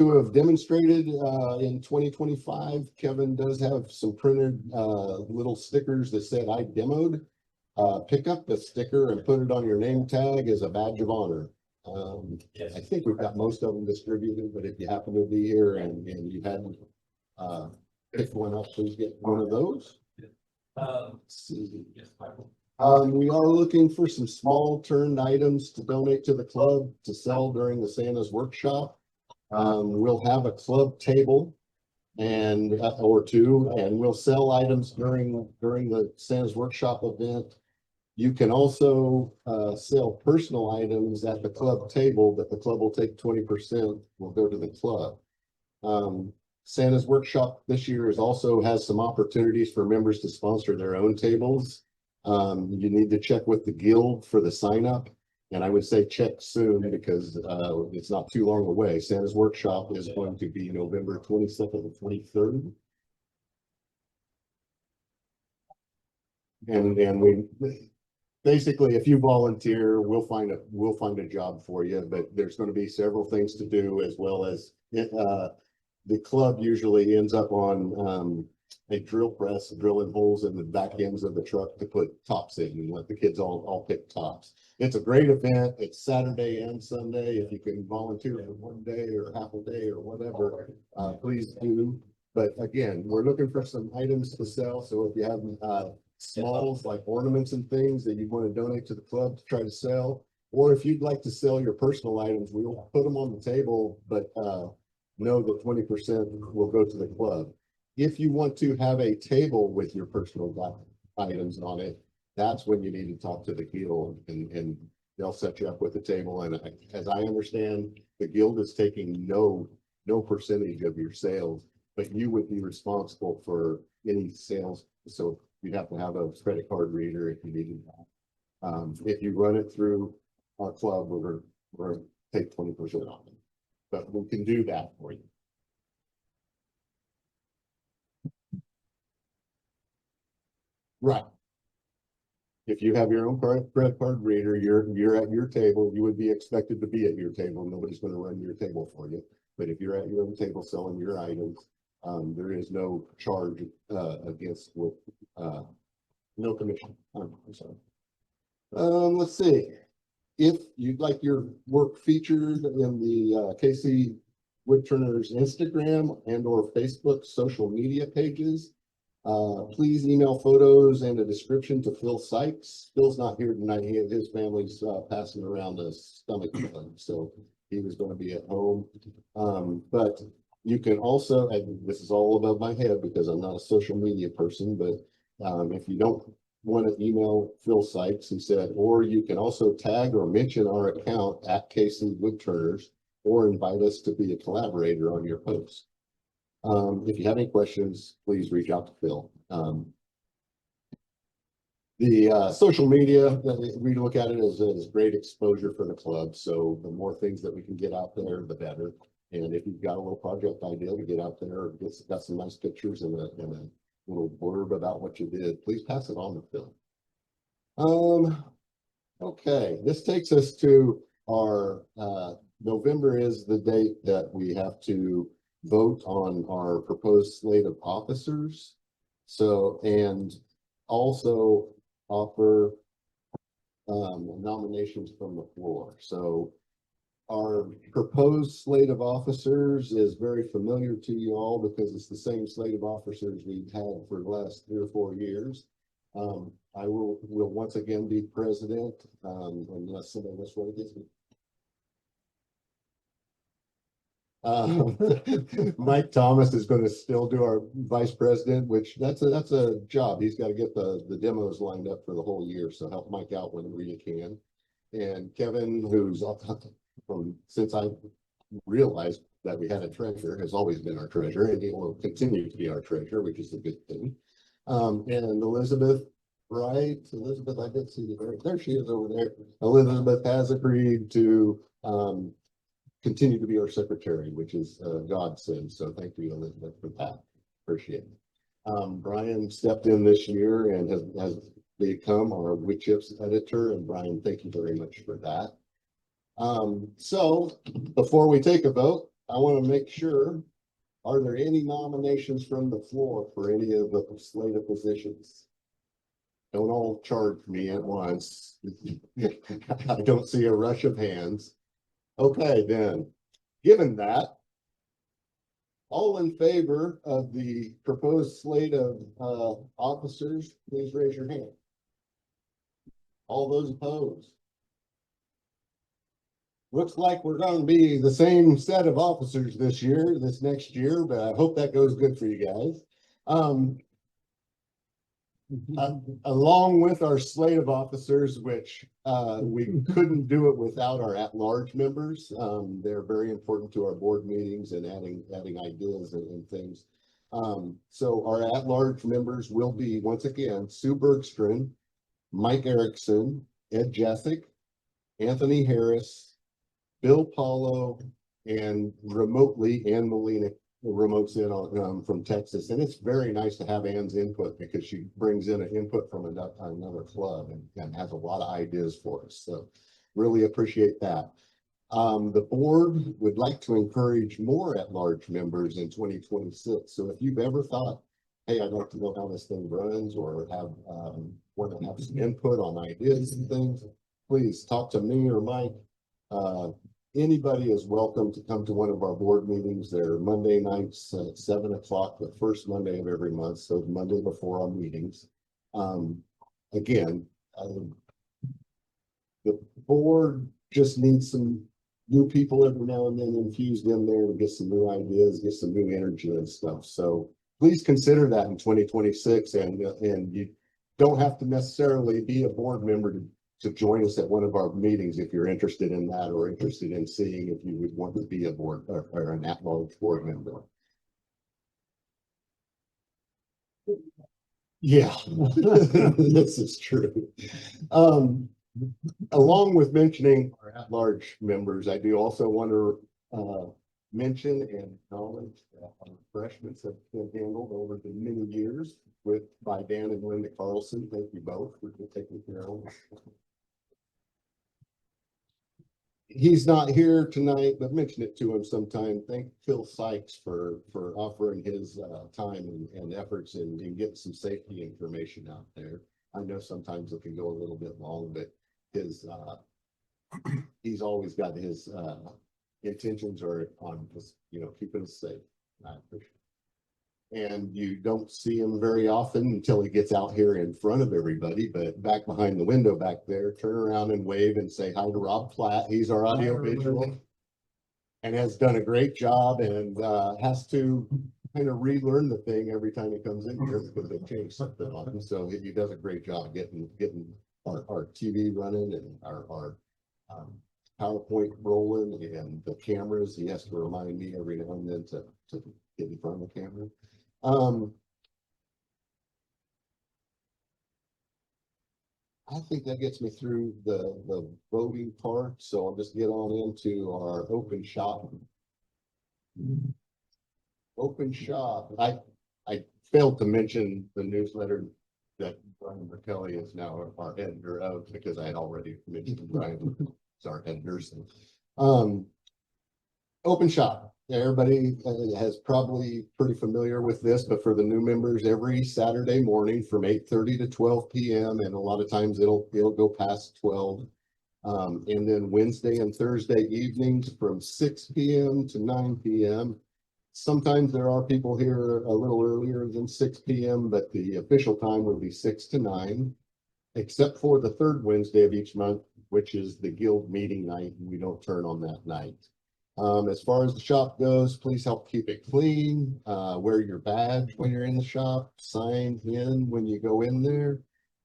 who have demonstrated in 2025, Kevin does have some printed little stickers that said I demoed. Pick up the sticker and put it on your name tag as a badge of honor. Yes. I think we've got most of them distributed, but if you happen to be here and you hadn't picked one up, please get one of those. Yes, Michael. We are looking for some small turned items to donate to the club to sell during the Santa's workshop. We'll have a club table and or two, and we'll sell items during the Santa's workshop event. You can also sell personal items at the club table, but the club will take 20%, will go to the club. Santa's workshop this year has some opportunities for members to sponsor their own tables. You need to check with the guild for the sign up. And I would say check soon because it's not too long away. Santa's workshop is going to be November 22nd and 23rd. And we basically, if you volunteer, we'll find a job for you, but there's going to be several things to do, as well as the club usually ends up on a drill press, drilling holes in the back ends of the truck to put tops in and let the kids all pick tops. It's a great event. It's Saturday and Sunday. If you can volunteer for one day or half a day or whatever, please do. But again, we're looking for some items to sell. So if you have smalls like ornaments and things that you want to donate to the club to try to sell, or if you'd like to sell your personal items, we'll put them on the table, but know that 20% will go to the club. If you want to have a table with your personal items on it, that's when you need to talk to the guild, and they'll set you up with a table. And as I understand, the guild is taking no percentage of your sales, but you would be responsible for any sales. So you'd have to have a credit card reader if you needed that. If you run it through our club, we're going to take 20% off it, but we can do that for you. Right. If you have your own credit card reader, you're at your table, you would be expected to be at your table. Nobody's going to run your table for you. But if you're at your own table selling your items, there is no charge against with no commission. I'm sorry. Let's see. If you'd like your work featured in the KC Woodturners Instagram and or Facebook social media pages, please email photos and a description to Phil Sykes. Phil's not here tonight. His family's passing around a stomach bug, so he was going to be at home. But you can also, and this is all above my head because I'm not a social media person, but if you don't want to email Phil Sykes, he said, or you can also tag or mention our account at KC Woodturners or invite us to be a collaborator on your post. If you have any questions, please reach out to Phil. The social media, we look at it as great exposure for the club. So the more things that we can get out there, the better. And if you've got a little project idea to get out there, got some nice pictures and a little blurb about what you did, please pass it on to Phil. Okay, this takes us to our November is the date that we have to vote on our proposed slate of officers. So, and also offer nominations from the floor. So our proposed slate of officers is very familiar to you all because it's the same slate of officers we've had for the last 3 or 4 years. I will once again be president, unless somebody else really gets me. Mike Thomas is going to still do our vice president, which that's a job. He's got to get the demos lined up for the whole year. So help Mike out whenever you can. And Kevin, who's since I realized that we had a treasurer, has always been our treasurer, and he will continue to be our treasurer, which is a good thing. And Elizabeth, right? Elizabeth, I did see you there she is over there. Elizabeth has agreed to continue to be our secretary, which is godsend. So thank you, Elizabeth, for that. Appreciate it. Brian stepped in this year and has become our Wood Chips editor. And Brian, thank you very much for that. So before we take a vote, I want to make sure, are there any nominations from the floor for any of the slate of positions? Don't all charge me at once. I don't see a rush of hands. Okay, then, given that, all in favor of the proposed slate of officers, please raise your hand. All those opposed? Looks like we're going to be the same set of officers this next year, but I hope that goes good for you guys. Along with our slate of officers, which we couldn't do it without our at-large members. They're very important to our board meetings and adding ideas and things. So our at-large members will be, once again, Sue Bergstrom, Mike Erickson, Ed Jessic, Anthony Harris, Bill Paulo, and remotely Ann Molina remotes in on from Texas. And it's very nice to have Ann's input because she brings in an input from another club and has a lot of ideas for us. So really appreciate that. The board would like to encourage more at-large members in 2026. So if you've ever thought, hey, I'd like to know how this thing runs, or want to have some input on ideas and things, please talk to me or Mike. Anybody is welcome to come to one of our board meetings. They're Monday nights at 7 o'clock, the first Monday of every month. So Monday before our meetings. Again, the board just needs some new people every now and then infused in there to get some new ideas, get some new energy and stuff. So please consider that in 2026. And you don't have to necessarily be a board member to join us at one of our meetings if you're interested in that, or interested in seeing if you would want to be a board or an at-large board member. Yeah, this is true. Along with mentioning our at-large members, I do also want to mention and acknowledge that our freshmen have been handled over the many years by Dan and Linda Carlson. Thank you both for taking care of them. He's not here tonight, but mention it to him sometime. Thank Phil Sykes for offering his time and efforts in getting some safety information out there. I know sometimes it can go a little bit long, but he's always got his intentions are on just, keeping us safe. I appreciate it. And you don't see him very often until he gets out here in front of everybody, but back behind the window back there, turn around and wave and say hi to Rob Platt. He's our audio visual and has done a great job, and has to kind of relearn the thing every time he comes in here because they changed something on him. So he does a great job getting our TV running and our PowerPoint rolling and the cameras. He has to remind me every now and then to get in front of the camera. I think that gets me through the voting part, so I'll just get on into our open shop. Open shop. I failed to mention the newsletter that Brian Bartelli is now our editor of, because I had already mentioned Brian is our editor. Open shop. Everybody has probably pretty familiar with this, but for the new members, every Saturday morning from 8:30 to 12 p.m. and a lot of times it'll go past 12. And then Wednesday and Thursday evenings from 6 p.m. to 9 p.m. Sometimes there are people here a little earlier than 6 p.m., but the official time would be 6 to 9, except for the third Wednesday of each month, which is the guild meeting night, and we don't turn on that night. As far as the shop goes, please help keep it clean. Wear your badge when you're in the shop. Sign in when you go in there.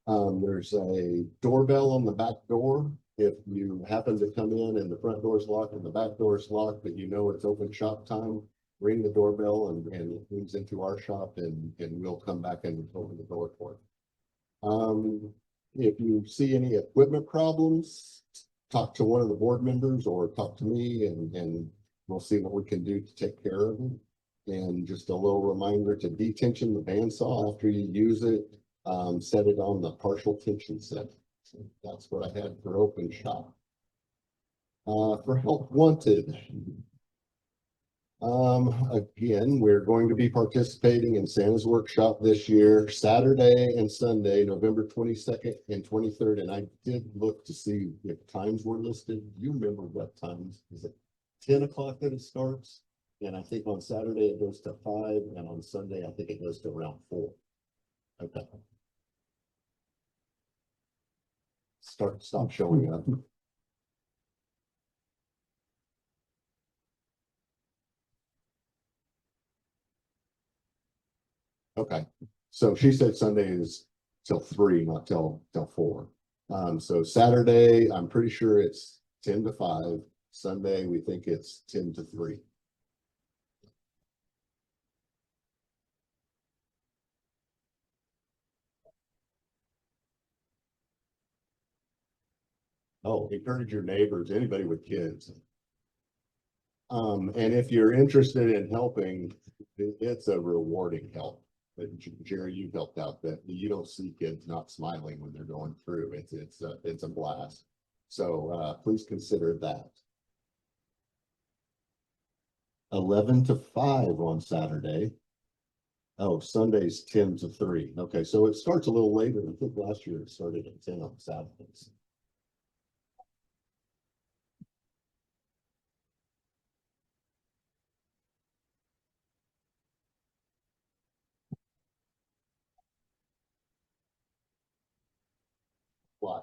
There's a doorbell on the back door. If you happen to come in and the front door is locked and the back door is locked, but it's open shop time, ring the doorbell and it moves into our shop, and we'll come back and open the door for it. If you see any equipment problems, talk to one of the board members or talk to me, and we'll see what we can do to take care of them. And just a little reminder to detension the bandsaw after you use it. Set it on the partial tension set. So that's what I had for open shop. For help wanted, Again, we're going to be participating in Santa's workshop this year, Saturday and Sunday, November 22nd and 23rd. And I did look to see if times were listed. Do you remember what times? Is it 10 o'clock that it starts? And I think on Saturday it goes to 5, and on Sunday I think it goes to around 4. Okay. Stop showing up. Okay, so she said Sunday is till 3, not till 4. So Saturday, I'm pretty sure it's 10 to 5. Sunday, we think it's 10 to 3. Oh, encourage your neighbors, anybody with kids. And if you're interested in helping, it's a rewarding help. But Jerry, you've helped out that you don't see kids not smiling when they're going through. It's a blast. So please consider that. 11 to 5 on Saturday. Oh, Sunday's 10 to 3. Okay, so it starts a little later. I think last year it started at 10 on Saturdays. Why?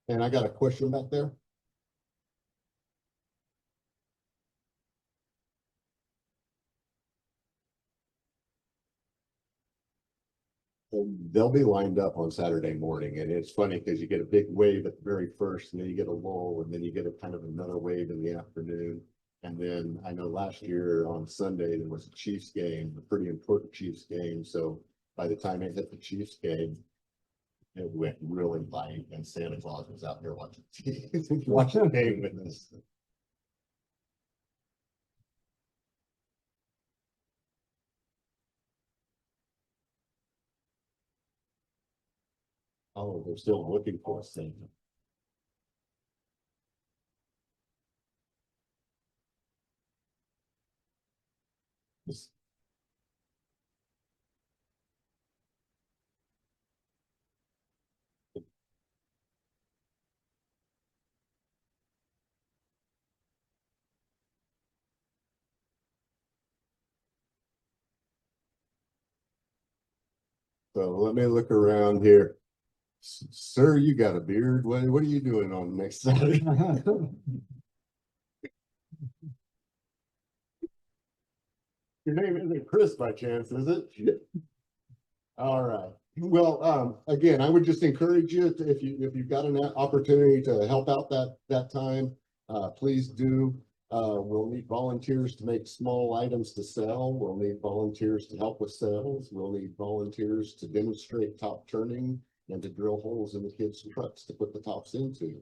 And I got a question back there. They'll be lined up on Saturday morning, and it's funny because you get a big wave at the very first, and then you get a lull, and then you get a kind of another wave in the afternoon. And then I know last year on Sunday there was a Chiefs game, a pretty important Chiefs game. So by the time it hit the Chiefs game, it went really light, and Santa Claus was out there watching watching the game with us. Oh, they're still looking for Santa. So let me look around here. Sir, you got a beard. What are you doing on next Saturday? Your name isn't Chris by chance, is it? All right. Well, again, I would just encourage you to, if you've got an opportunity to help out that time, please do. We'll need volunteers to make small items to sell. We'll need volunteers to help with sales. We'll need volunteers to demonstrate top turning and to drill holes in the kids' trucks to put the tops into.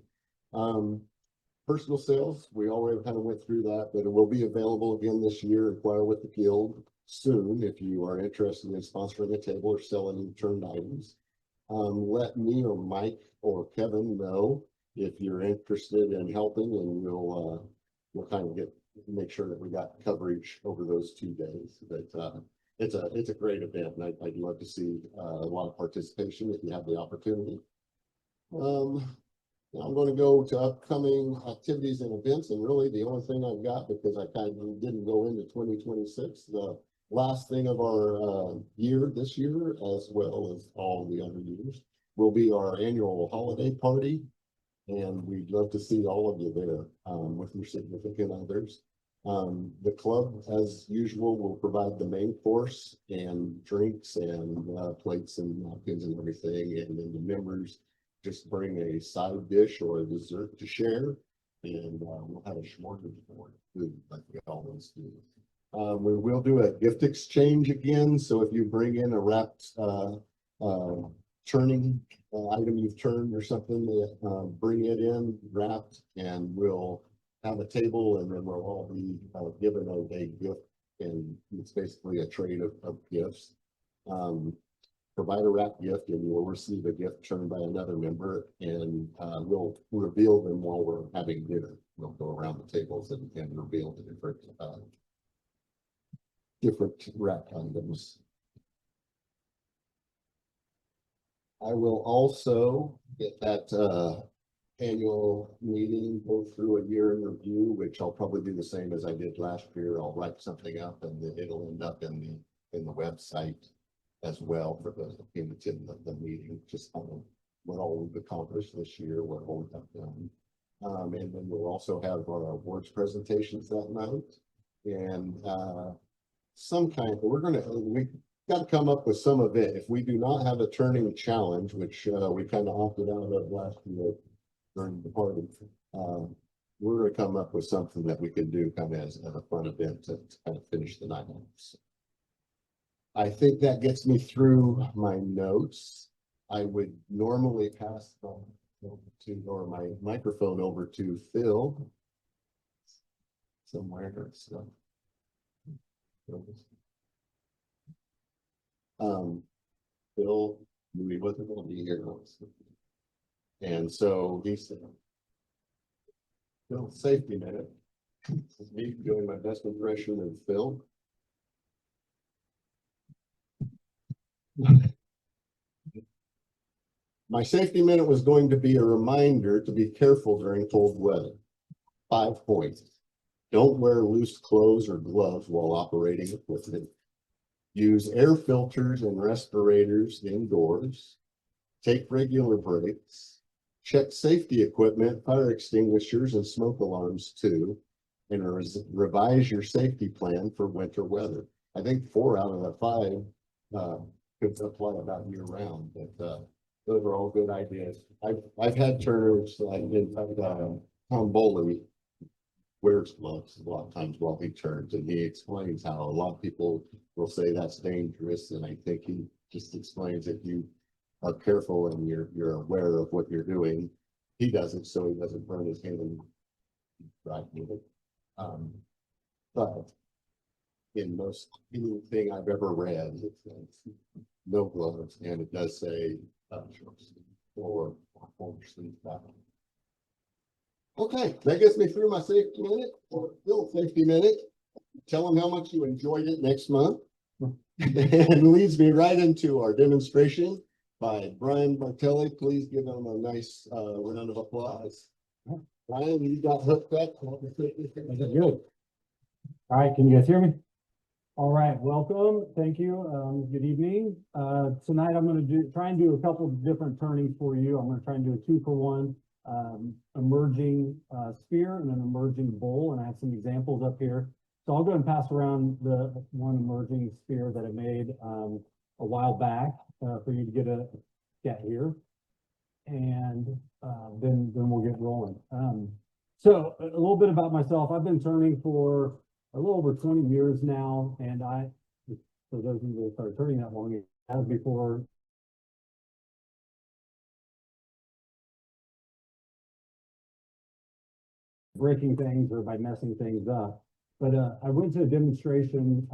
Personal sales, we already kind of went through that, but it will be available again this year. Inquire with the guild soon if you are interested in sponsoring a table or selling turned items. Let me or Mike or Kevin know if you're interested in helping, and we'll kind of make sure that we got coverage over those 2 days. But it's a great event, and I'd love to see a lot of participation if you have the opportunity. I'm going to go to upcoming activities and events, and really the only thing I've got, because I kind of didn't go into 2026, the last thing of our year this year, as well as all the other years, will be our annual holiday party, and we'd love to see all of you there with your significant others. The club, as usual, will provide the main course and drinks and plates and napkins and everything, and then the members just bring a side dish or a dessert to share, and we'll have a smorgasbord food like we always do. We will do a gift exchange again, so if you bring in a wrapped turning item you've turned or something, bring it in wrapped, and we'll have a table, and then we'll all be given a gift, and it's basically a trade of gifts. provide a wrap gift, and you'll receive a gift turned by another member, and we'll reveal them while we're having dinner. We'll go around the tables and reveal the different wrap items. I will also get that annual meeting, go through a year in review, which I'll probably do the same as I did last year. I'll write something up, and it'll end up in the website as well for those that came to the meeting, just kind of what all we've accomplished this year, what all we have done. And then we'll also have our awards presentations that night, and we got to come up with some event. If we do not have a turning challenge, which we kind of opted out of last year during the party, we're going to come up with something that we can do kind of as a fun event to kind of finish the night off. So I think that gets me through my notes. I would normally pass my microphone over to Phil somewhere. So. Phil knew he wasn't going to be here. And so he said, Phil, safety minute. This is me doing my best impression of Phil. My safety minute was going to be a reminder to be careful during cold weather. 5 points. Don't wear loose clothes or gloves while operating equipment. Use air filters and respirators indoors. Take regular breaks. Check safety equipment, fire extinguishers, and smoke alarms too. And revise your safety plan for winter weather. I think 4 out of the 5 could apply about year round, but those are all good ideas. I've had turners, in fact, Tom Boley wears gloves a lot of times while he turns, and he explains how a lot of people will say that's dangerous, and I think he just explains if you are careful and you're aware of what you're doing, he does it so he doesn't burn his hand right with it. But in most anything I've ever read, it says no gloves, and it does say or sleeve back. Okay, that gets me through my safety minute, or Phil safety minute. Tell them how much you enjoyed it next month. And leads me right into our demonstration by Brian Bartelli. Please give him a nice round of applause. Brian, you got hooked up. Good. All right, can you guys hear me? All right, welcome. Thank you. Good evening. Tonight I'm going to try and do a couple of different turnings for you. I'm going to try and do a 2-for-1 emerging spear and an emerging bowl, and I have some examples up here. So I'll go and pass around the one emerging spear that I made a while back for you to get here, and then we'll get rolling. So a little bit about myself. I've been turning for a little over 20 years now, and for those of you that started turning that long, as before breaking things or by messing things up. But I went to a demonstration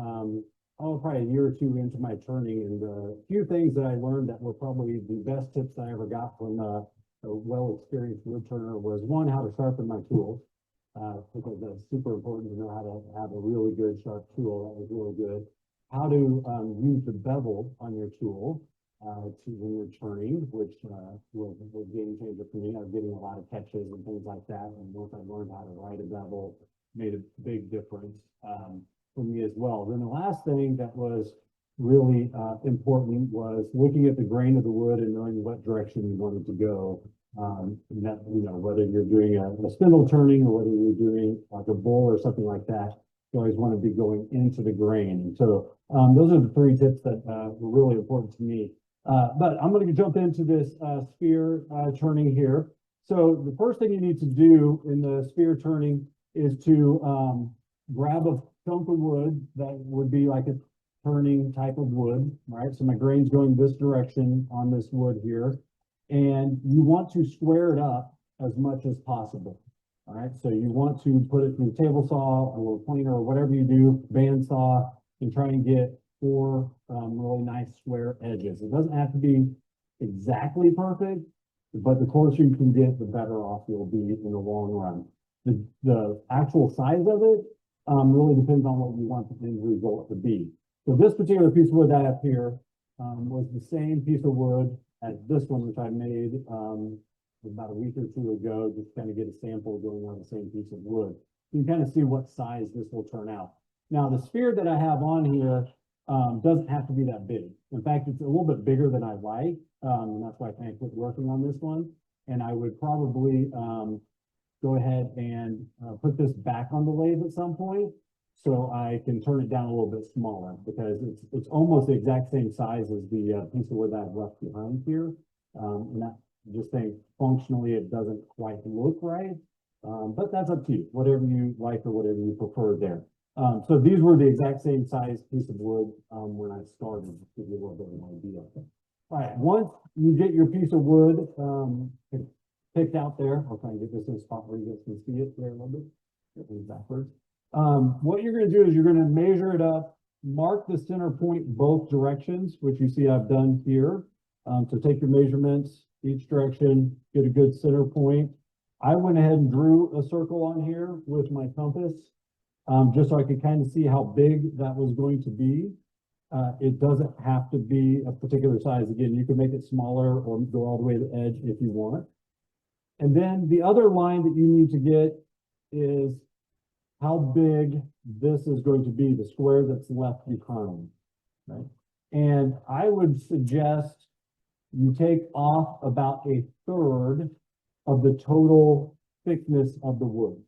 probably a year or two into my turning, and a few things that I learned that were probably the best tips I ever got from a well-experienced woodturner was, one, how to sharpen my tools, because that's super important to know how to have a really good sharp tool. That was really good. How to use the bevel on your tool when you're turning, which was a game changer for me. I was getting a lot of catches and things like that, and once I learned how to ride a bevel, made a big difference for me as well. Then the last thing that was really important was looking at the grain of the wood and knowing what direction you wanted to go. And that, whether you're doing a spindle turning or whether you're doing like a bowl or something like that, you always want to be going into the grain. And so those are the 3 tips that were really important to me. But I'm going to jump into this spear turning here. So the first thing you need to do in the spear turning is to grab a chunk of wood that would be like a turning type of wood, right? So my grain's going this direction on this wood here, and you want to square it up as much as possible. All right, so you want to put it through table saw or planer or whatever you do, band saw, and try and get 4 really nice square edges. It doesn't have to be exactly perfect, but the closer you can get, the better off you'll be in the long run. The actual size of it really depends on what you want the end result to be. So this particular piece of wood I have here was the same piece of wood as this one, which I made about a week or 2 ago, just kind of get a sample going on the same piece of wood. You can kind of see what size this will turn out. Now, the sphere that I have on here doesn't have to be that big. In fact, it's a little bit bigger than I like, and that's why I kind of quit working on this one. And I would probably go ahead and put this back on the lathe at some point, so I can turn it down a little bit smaller, because it's almost the exact same size as the piece of wood that I've left behind here. And I just think functionally it doesn't quite look right, but that's up to you, whatever you like or whatever you prefer there. So these were the exact same size piece of wood when I started, to give you a little bit of an idea. All right, once you get your piece of wood picked out there, I'll try and get this in a spot where you guys can see it there a little bit. Backwards. What you're going to do is you're going to measure it up, mark the center point both directions, which you see I've done here. So take your measurements each direction, get a good center point. I went ahead and drew a circle on here with my compass, just so I could kind of see how big that was going to be. It doesn't have to be a particular size. Again, you can make it smaller or go all the way to the edge if you want. And then the other line that you need to get is how big this is going to be, the square that's left behind, right? And I would suggest you take off about 1/3 of the total thickness of the wood,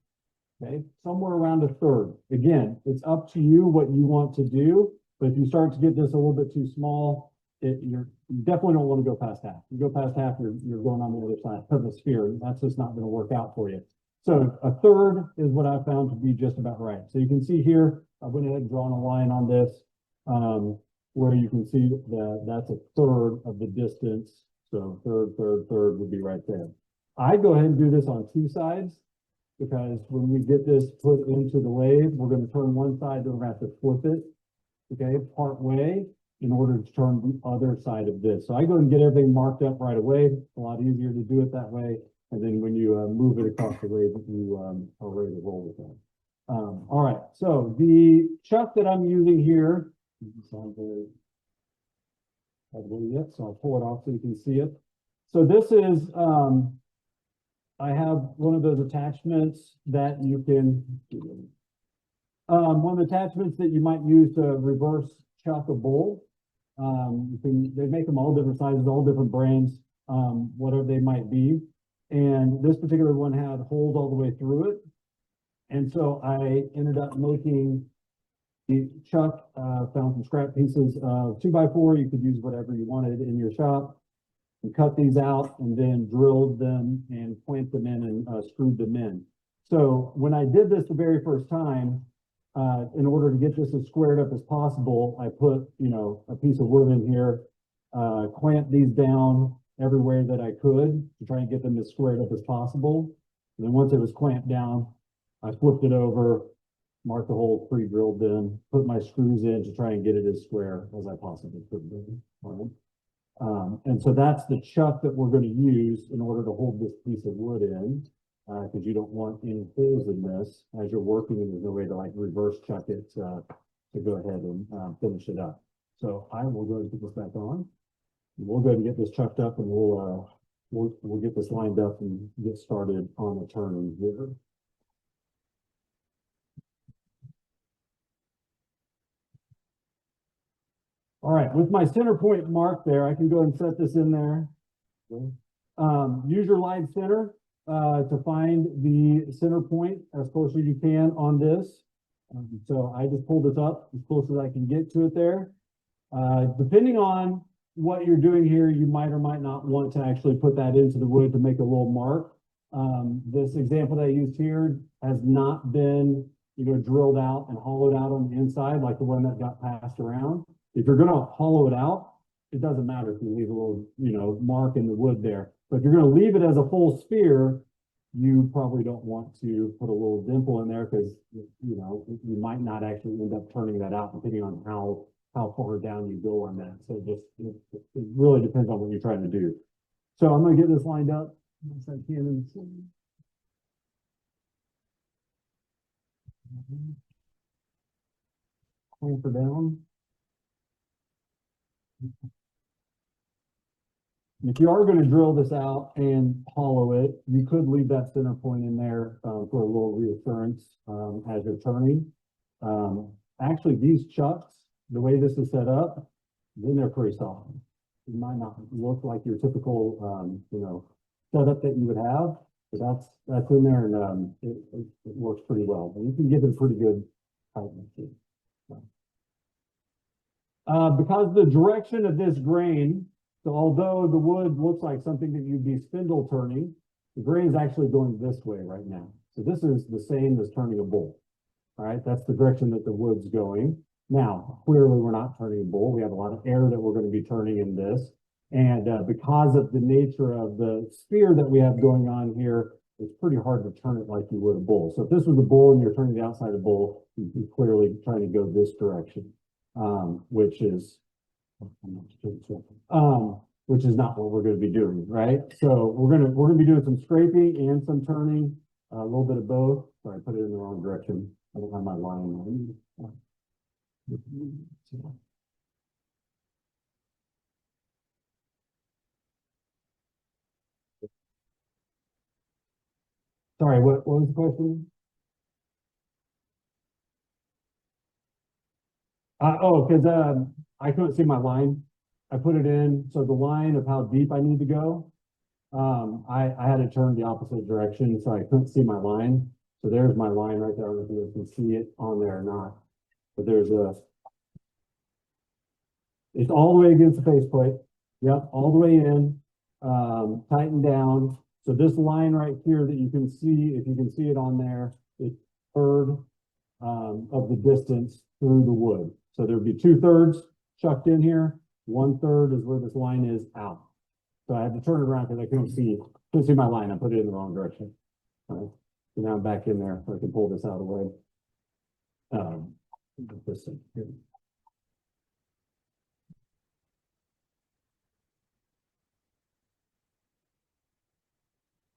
okay? Somewhere around 1/3. Again, it's up to you what you want to do, but if you start to get this a little bit too small, you definitely don't want to go past half. You go past half, you're going on the other side of the sphere. That's just not going to work out for you. So 1/3 is what I found to be just about right. So you can see here, I went ahead and drawn a line on this, where you can see that that's 1/3 of the distance. So third would be right there. I go ahead and do this on 2 sides, because when we get this put into the lathe, we're going to turn one side, then we're going to have to flip it, okay, part way, in order to turn the other side of this. So I go and get everything marked up right away. It's a lot easier to do it that way. And then when you move it across the lathe, you are ready to roll with that. All right, so the chuck that I'm using here, yet, so I'll pull it off so you can see it. So this is, I have one of those attachments that you can, one of the attachments that you might use to reverse chuck a bowl. They make them all different sizes, all different brands, whatever they might be. And this particular one had holes all the way through it. And so I ended up making the chuck, found some scrap pieces of 2x4. You could use whatever you wanted in your shop. And cut these out and then drilled them and clamped them in and screwed them in. So when I did this the very first time, in order to get this as squared up as possible, I put, a piece of wood in here, clamped these down everywhere that I could to try and get them as squared up as possible. And then once it was clamped down, I flipped it over, marked the holes, pre-drilled them, put my screws in to try and get it as square as I possibly could be. And so that's the chuck that we're going to use in order to hold this piece of wood in, because you don't want any holes in this as you're working, and there's no way to like reverse chuck it to go ahead and finish it up. So I will go ahead and put this back on. We'll go ahead and get this chucked up, and we'll get this lined up and get started on the turning here. All right, with my center point marked there, I can go and set this in there. Use your live center to find the center point as close as you can on this. So I just pulled this up as close as I can get to it there. Depending on what you're doing here, you might or might not want to actually put that into the wood to make a little mark. This example that I used here has not been, drilled out and hollowed out on the inside like the one that got passed around. If you're going to hollow it out, it doesn't matter if you leave a little, mark in the wood there. But if you're going to leave it as a full sphere, you probably don't want to put a little dimple in there, because, you might not actually end up turning that out depending on how how far down you go on that. So it really depends on what you're trying to do. So I'm gonna get this lined up as I can. Clamper down. If you are going to drill this out and hollow it, you could leave that center point in there for a little reassurance as you're turning. Actually, these chucks, the way this is set up, then they're pretty solid. It might not look like your typical, setup that you would have, but that's in there, and it works pretty well. And you can give it a pretty good tightness too. Because the direction of this grain, so although the wood looks like something that you'd be spindle turning, the grain is actually going this way right now. So this is the same as turning a bowl. All right, that's the direction that the wood's going. Now, clearly we're not turning a bowl. We have a lot of air that we're going to be turning in this. And because of the nature of the spear that we have going on here, it's pretty hard to turn it like you would a bowl. So if this was a bowl and you're turning the outside of the bowl, you're clearly trying to go this direction, which is not what we're going to be doing, right? So we're going to be doing some scraping and some turning, a little bit of both. Sorry, I put it in the wrong direction. I don't have my line. Sorry, what was the question? Because I couldn't see my line. I put it in, so the line of how deep I need to go, I had to turn the opposite direction, so I couldn't see my line. So there's my line right there. I don't know if you can see it on there or not, but it's all the way against the faceplate. Yep, all the way in, tighten down. So this line right here that you can see, if you can see it on there, it's third of the distance through the wood. So there'd be 2/3 chucked in here. 1/3 is where this line is out. So I had to turn it around because I couldn't see my line. I put it in the wrong direction. All right. So now I'm back in there so I can pull this out of the way. This thing here.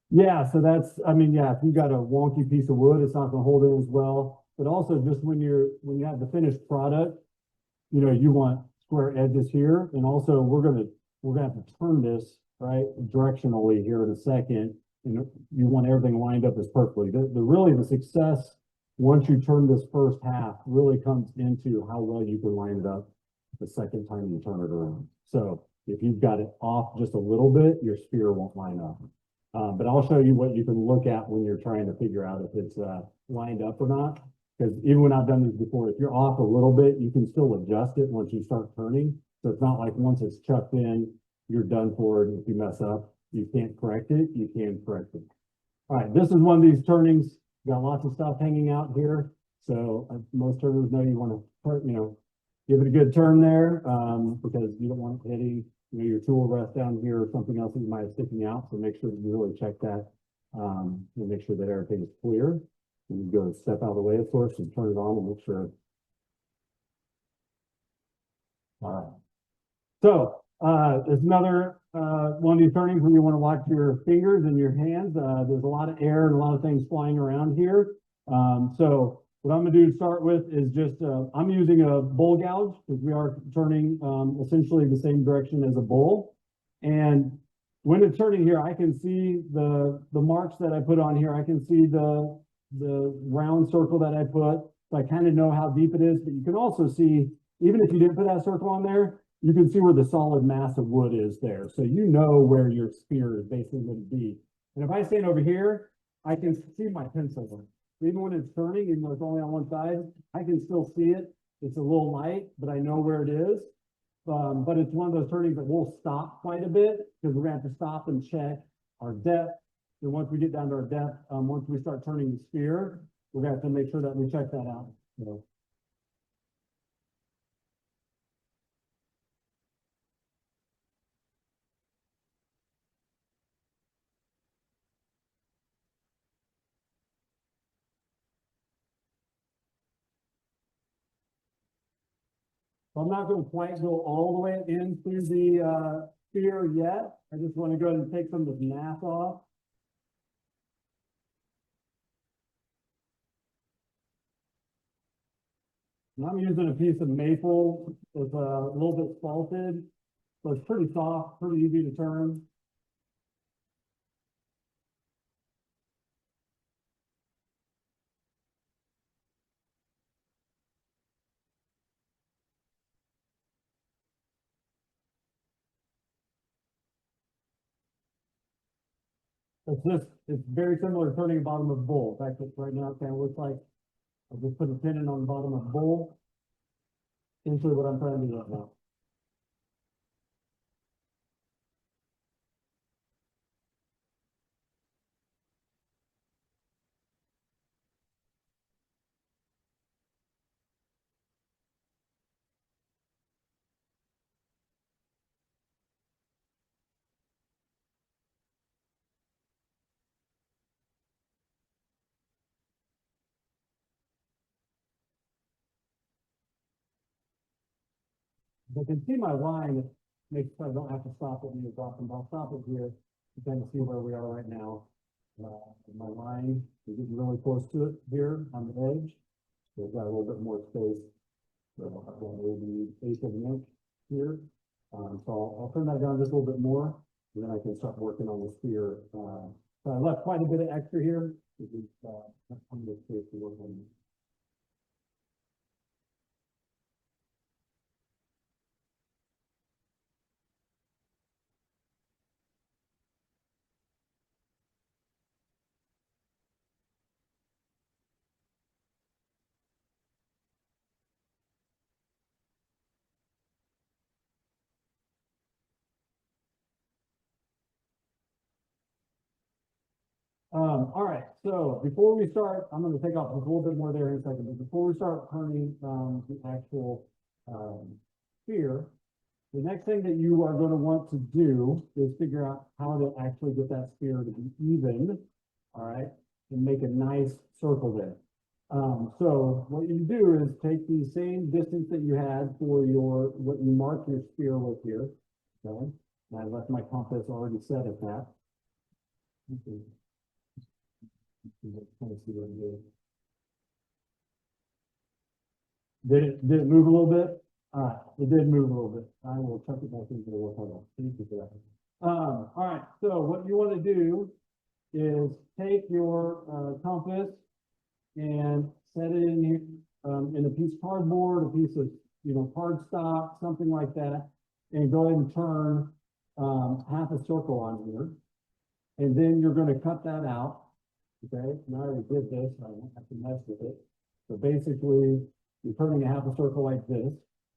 Yeah, so if you got a wonky piece of wood, it's not gonna hold in as well. But also just when you have the finished product, you want square edges here. And also we're gonna have to turn this, right, directionally here in a second. You want everything lined up as perfectly. The success once you turn this first half really comes into how well you can line it up the second time you turn it around. So if you've got it off just a little bit, your spear won't line up. But I'll show you what you can look at when you're trying to figure out if it's lined up or not. Because even when I've done this before, if you're off a little bit, you can still adjust it once you start turning. So it's not like once it's chucked in, you're done for it. If you mess up, you can't correct it. You can correct it. All right, this is one of these turnings. Got lots of stuff hanging out here. So most turners know you want to, give it a good turn there because you don't want it hitting your tool rest down here or something else that you might have sticking out. So make sure that you really check that and make sure that everything is clear. And you go step out of the way, of course, and turn it on and make sure. All right. So there's another one of these turnings where you want to watch your fingers and your hands. There's a lot of air and a lot of things flying around here. So what I'm going to do to start with is just, I'm using a bowl gouge because we are turning essentially the same direction as a bowl. And when it's turning here, I can see the marks that I put on here. I can see the round circle that I put. So I kind of know how deep it is, but you can also see, even if you didn't put that circle on there, you can see where the solid mass of wood is there. So you know where your spear is basically going to be. And if I stand over here, I can see my pencil work. Even when it's turning, even though it's only on one side, I can still see it. It's a little light, but I know where it is. But it's one of those turnings that will stop quite a bit because we're going to have to stop and check our depth. And once we get down to our depth, once we start turning the spear, we're going to have to make sure that we check that out. So. So I'm not gonna quite go all the way into the, spear yet. I just want to go ahead and take some of this mass off. And I'm using a piece of maple that's a little bit salted, so it's pretty soft, pretty easy to turn. It's very similar to turning the bottom of a bowl. In fact, right now it kind of looks like I just put a pin in on the bottom of the bowl. Into what I'm trying to do right now. You can see my line, it makes sure I don't have to stop it when you're dropping, but I'll stop it here to kind of see where we are right now. My line is getting really close to it here on the edge. So we've got a little bit more space. So I've got maybe 1/8 of an inch here. So I'll turn that down just a little bit more, and then I can start working on the spear. So I left quite a bit of extra here. This is, I'm going to work on. All right, so before we start, I'm gonna take off a little bit more there in a second, but before we start turning, the actual, spear, the next thing that you are gonna want to do is figure out how to actually get that spear to be even, all right, and make a nice circle there. So what you do is take the same distance that you had for your, what you mark your spear with here, okay? And I left my compass already set at that. Okay. Did it move a little bit? All right, it did move a little bit. I will chuck it back into the water. Thank you for that. All right, so what you want to do is take your compass and set it in here in a piece of cardboard, a piece of cardstock, something like that, and go ahead and turn half a circle on here, and then you're going to cut that out. Okay, now I already did this, I won't have to mess with it. So basically, you're turning a half a circle like this,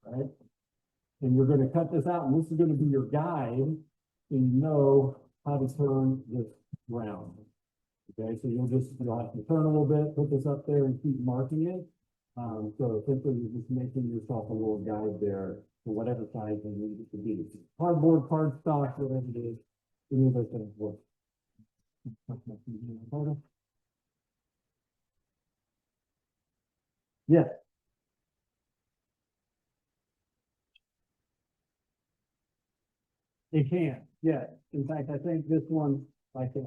right? And you're going to cut this out, and this is going to be your guide, so you know how to turn this round. Okay, so you'll have to turn a little bit, put this up there, and keep marking it. So essentially, you're just making yourself a little guide there for whatever size you need it to be. Cardboard, cardstock, whatever it is, any of those things work. Yeah. It can, yeah. In fact, I think this one, like this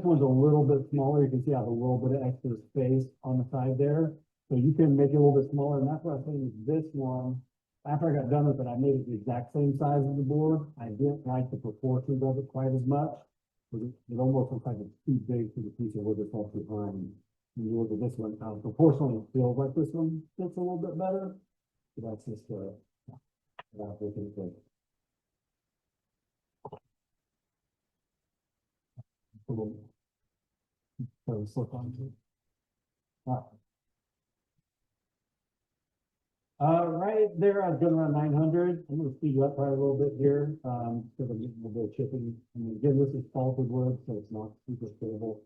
one's a little bit smaller. You can see I have a little bit of extra space on the side there. So you can make it a little bit smaller. And that's what I was saying is this one, after I got done with it, I made it the exact same size as the board. I didn't like the proportions of it quite as much. It almost looks like it's too big for the piece of wood that's left behind. When you look at this one, proportionally, it feels like this one fits a little bit better. So that's just looking good. So slip onto. Right there, I've been around 900. I'm going to speed you up probably a little bit here. Because I'm getting a little bit of chipping. And again, this is salted wood, so it's not super stable.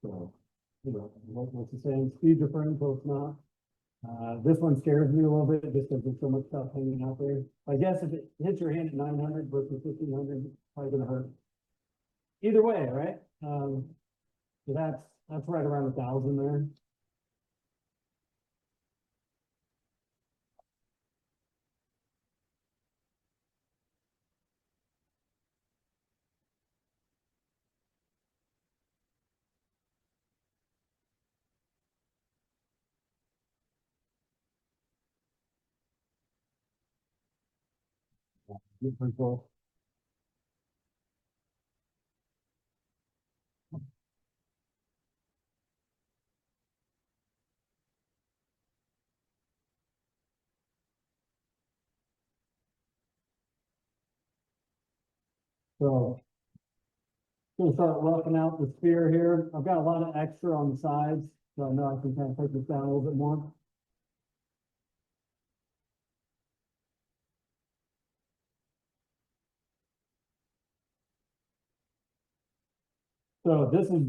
So, what's the saying? Speed your friend, so it's not. This one scares me a little bit just because there's so much stuff hanging out there. I guess if it hits your hand at 900 versus 1500, it's probably going to hurt. Either way, right? So that's right around 1,000 there. Pretty cool. So gonna start roughing out the spear here. I've got a lot of extra on the sides, so I know I can kind of take this down a little bit more. So this is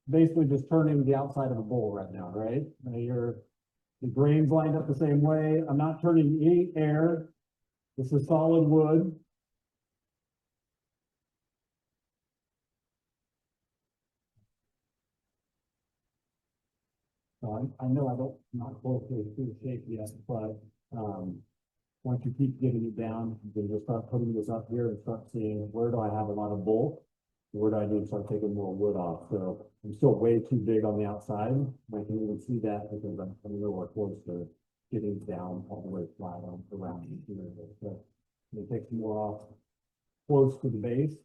basically just turning the outside of a bowl right now, right? The grain's lined up the same way. I'm not turning any air. This is solid wood. So I know I'm not close to the shape yet, but, once you keep getting it down, you can just start putting this up here and start seeing where do I have a lot of bulk? Where do I need to start taking more wood off? So I'm still way too big on the outside. I can even see that because I'm nowhere close to getting down all the way flat on around here. So it takes more off close to the base.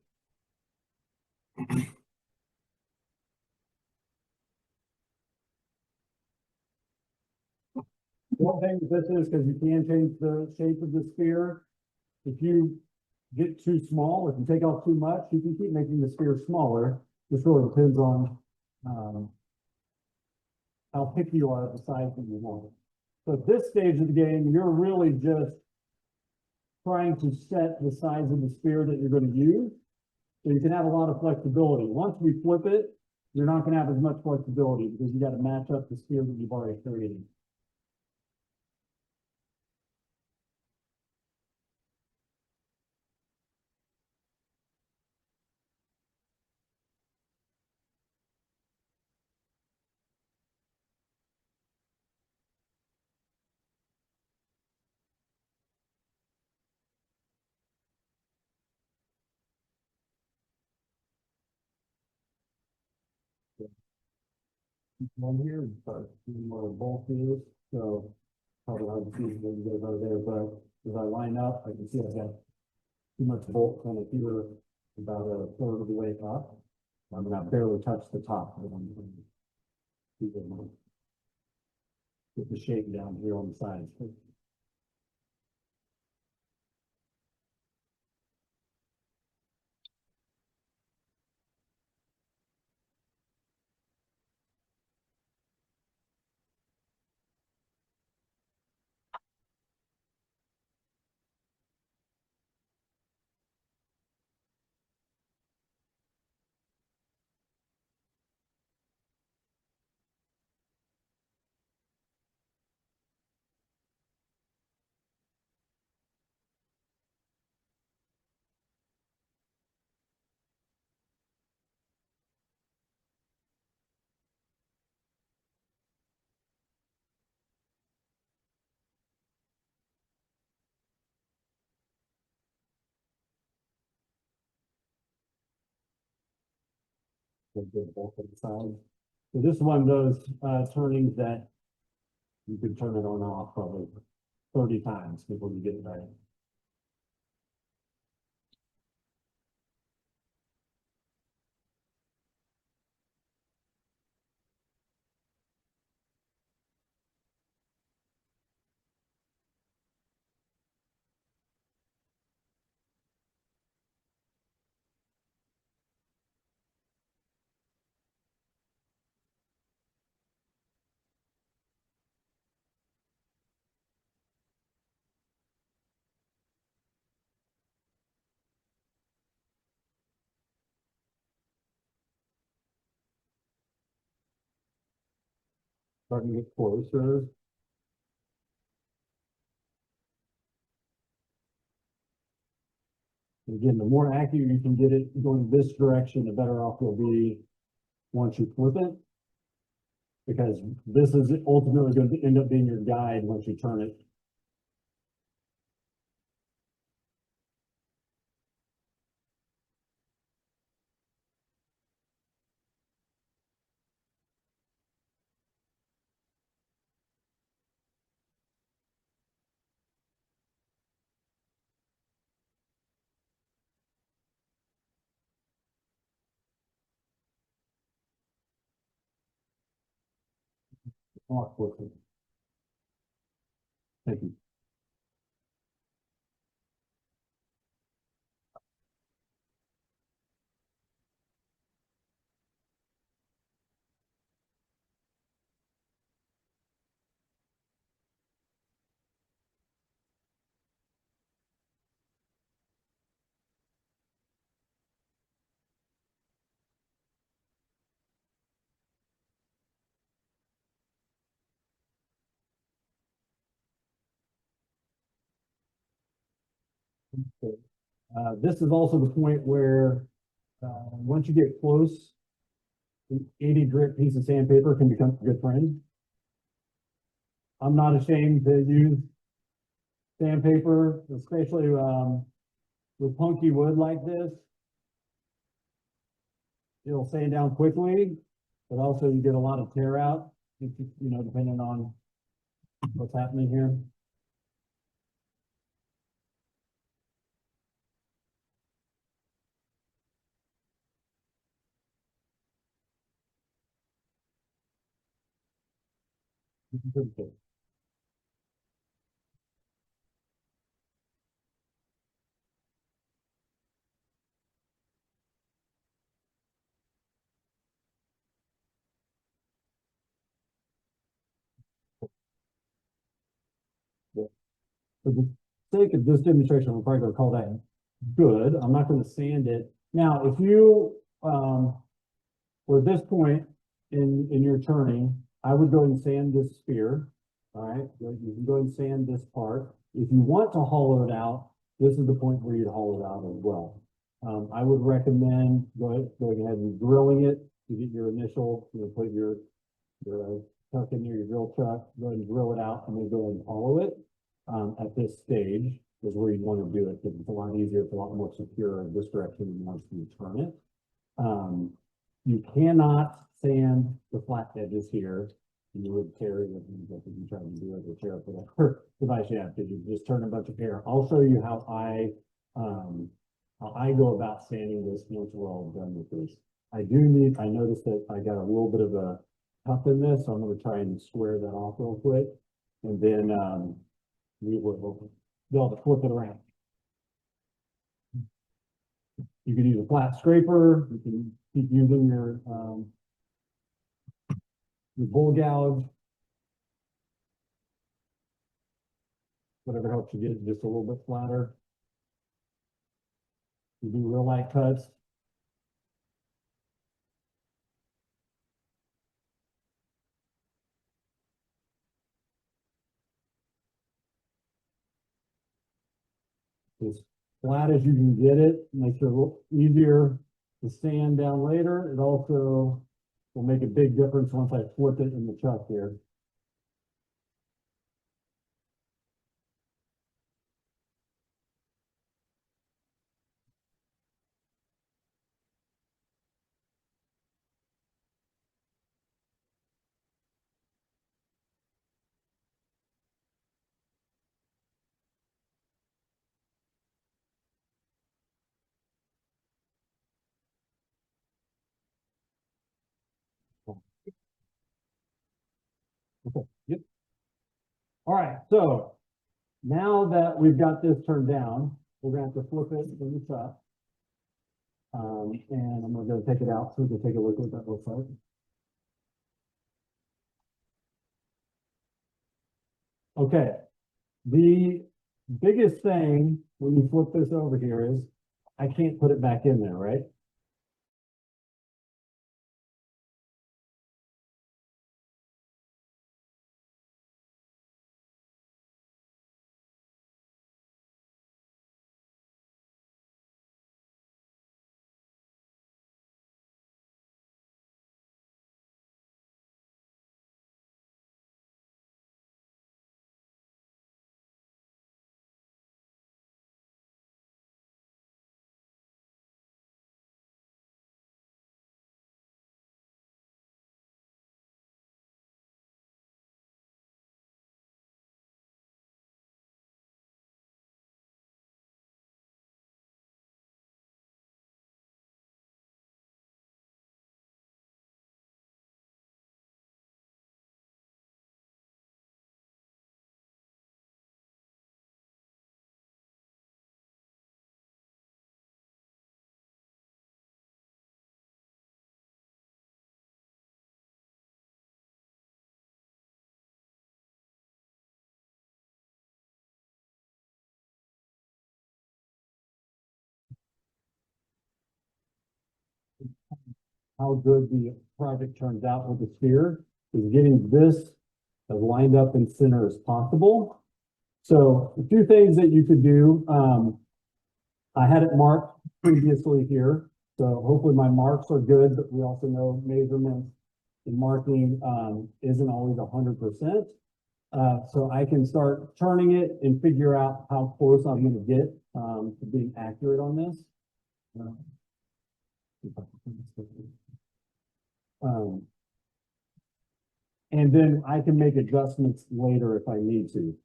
One thing with this is because you can change the shape of the spear. If you get too small, if you take off too much, you can keep making the spear smaller. This really depends on how picky you are at the size that you want. So at this stage of the game, you're really just trying to set the size of the spear that you're going to use. So you can have a lot of flexibility. Once we flip it, you're not going to have as much flexibility because you got to match up the spear that you've already created. One here and start seeing more bulk is. So probably hard to see when you guys are there, but as I line up, I can see I've got too much bulk kind of here about a third of the way up. I'm gonna barely touch the top. Get the shape down here on the sides. Good bulk on the sides. So this is one of those turnings that you could turn it on and off probably 30 times before you get it right. Starting to get closer. Again, the more accurate you can get it going this direction, the better off you'll be once you flip it. Because this is ultimately going to end up being your guide once you turn it. walk quickly. Thank you. This is also the point where, once you get close, an 80 grit piece of sandpaper can become a good friend. I'm not ashamed to use sandpaper, especially, with punky wood like this. It'll sand down quickly, but also you get a lot of tear out, depending on what's happening here. For the sake of this demonstration, I'm probably gonna call that good. I'm not gonna sand it. Now, if you, or at this point in your turning, I would go and sand this spear. All right, you can go and sand this part. If you want to hollow it out, this is the point where you'd hollow it out as well. I would recommend going ahead and drilling it to get your initial, put your tuck in your drill chuck, go ahead and drill it out and then go ahead and hollow it. At this stage is where you'd want to do it because it's a lot easier, it's a lot more secure in this direction than once you turn it. You cannot sand the flat edges here. You would tear it if you try to do it or tear up whatever device you have to. You just turn a bunch of air. I'll show you how I go about sanding this once we're all done with this. I noticed that I got a little bit of a cup in this, so I'm going to try and square that off real quick. And then we will be able to flip it around. You can use a flat scraper. You can keep using your bull gouge, whatever helps you get it just a little bit flatter. You do real light cuts. As flat as you can get it, makes it a little easier to sand down later. It also will make a big difference once I flip it in the chuck here. Okay, yep. All right, so now that we've got this turned down, we're gonna have to flip it in the chuck. And I'm gonna go take it out so we can take a look at what that looks like. Okay, the biggest thing when you flip this over here is I can't put it back in there, right? how good the project turns out with the sphere is getting this as lined up and center as possible. So a few things that you could do. I had it marked previously here. So hopefully my marks are good, but we also know measurements and marking isn't always 100%. So I can start turning it and figure out how close I'm going to get to being accurate on this. And then I can make adjustments later if I need to.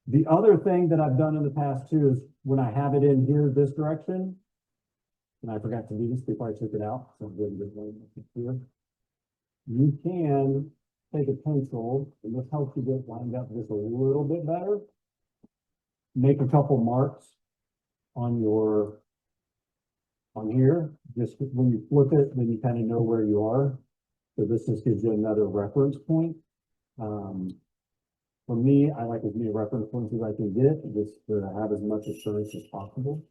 The other thing that I've done in the past too is when I have it in here this direction, and I forgot to do this before I took it out, so I'm going to get one here. You can take a pencil, and this helps you get lined up just a little bit better. Make a couple marks on here. Just when you flip it, then you kind of know where you are. So this just gives you another reference point. For me, I like as many reference points as I can get, just to have as much assurance as possible.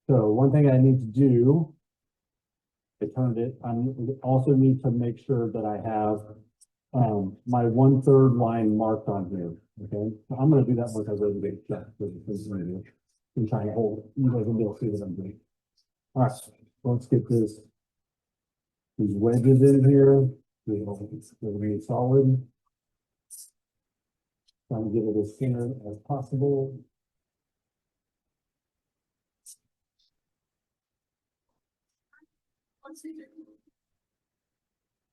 So one thing I need to do, I turned it, I also need to make sure that I have my 1/3 line marked on here. Okay, so I'm going to do that once I really big check. I'm trying to hold it. You guys will be able to see what I'm doing. All right, let's get these wedges in here. They'll be solid. Trying to get it as centered as possible.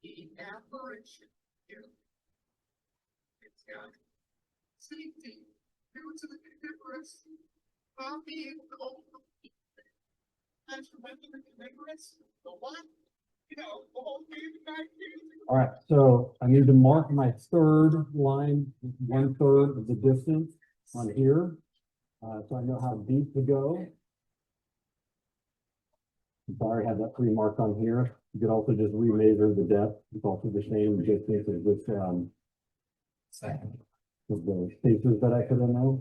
The average here. It's got safety due to the difference of being old. As you went through the difference, the one, All right, so I need to mark my third line, 1/3 of the distance on here. So I know how deep to go. I already have that pre-marked on here. You could also just remeasure the depth. It's also the same distance as this, with the spaces that I put in there.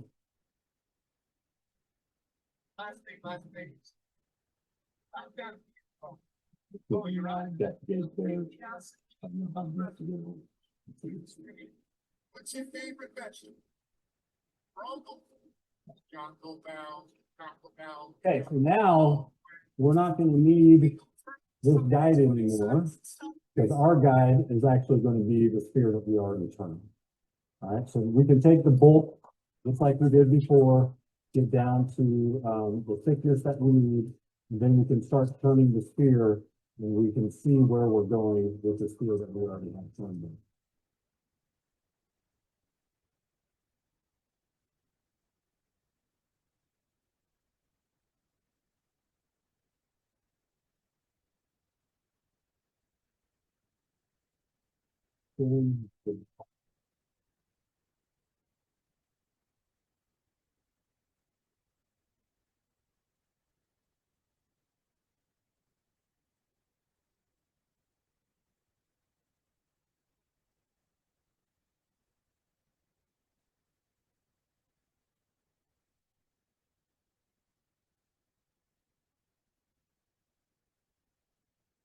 last thing. I've got. Oh, you're right. That is there. What's your favorite vegetable? Bronco. Jonko Bell, Taco Bell. Okay, so now we're not going to need this guide anymore because our guide is actually going to be the sphere that we already turned. All right, so we can take the bolt just like we did before, get down to the thickness that we need, and then we can start turning the sphere and we can see where we're going with the sphere that we already have turned in.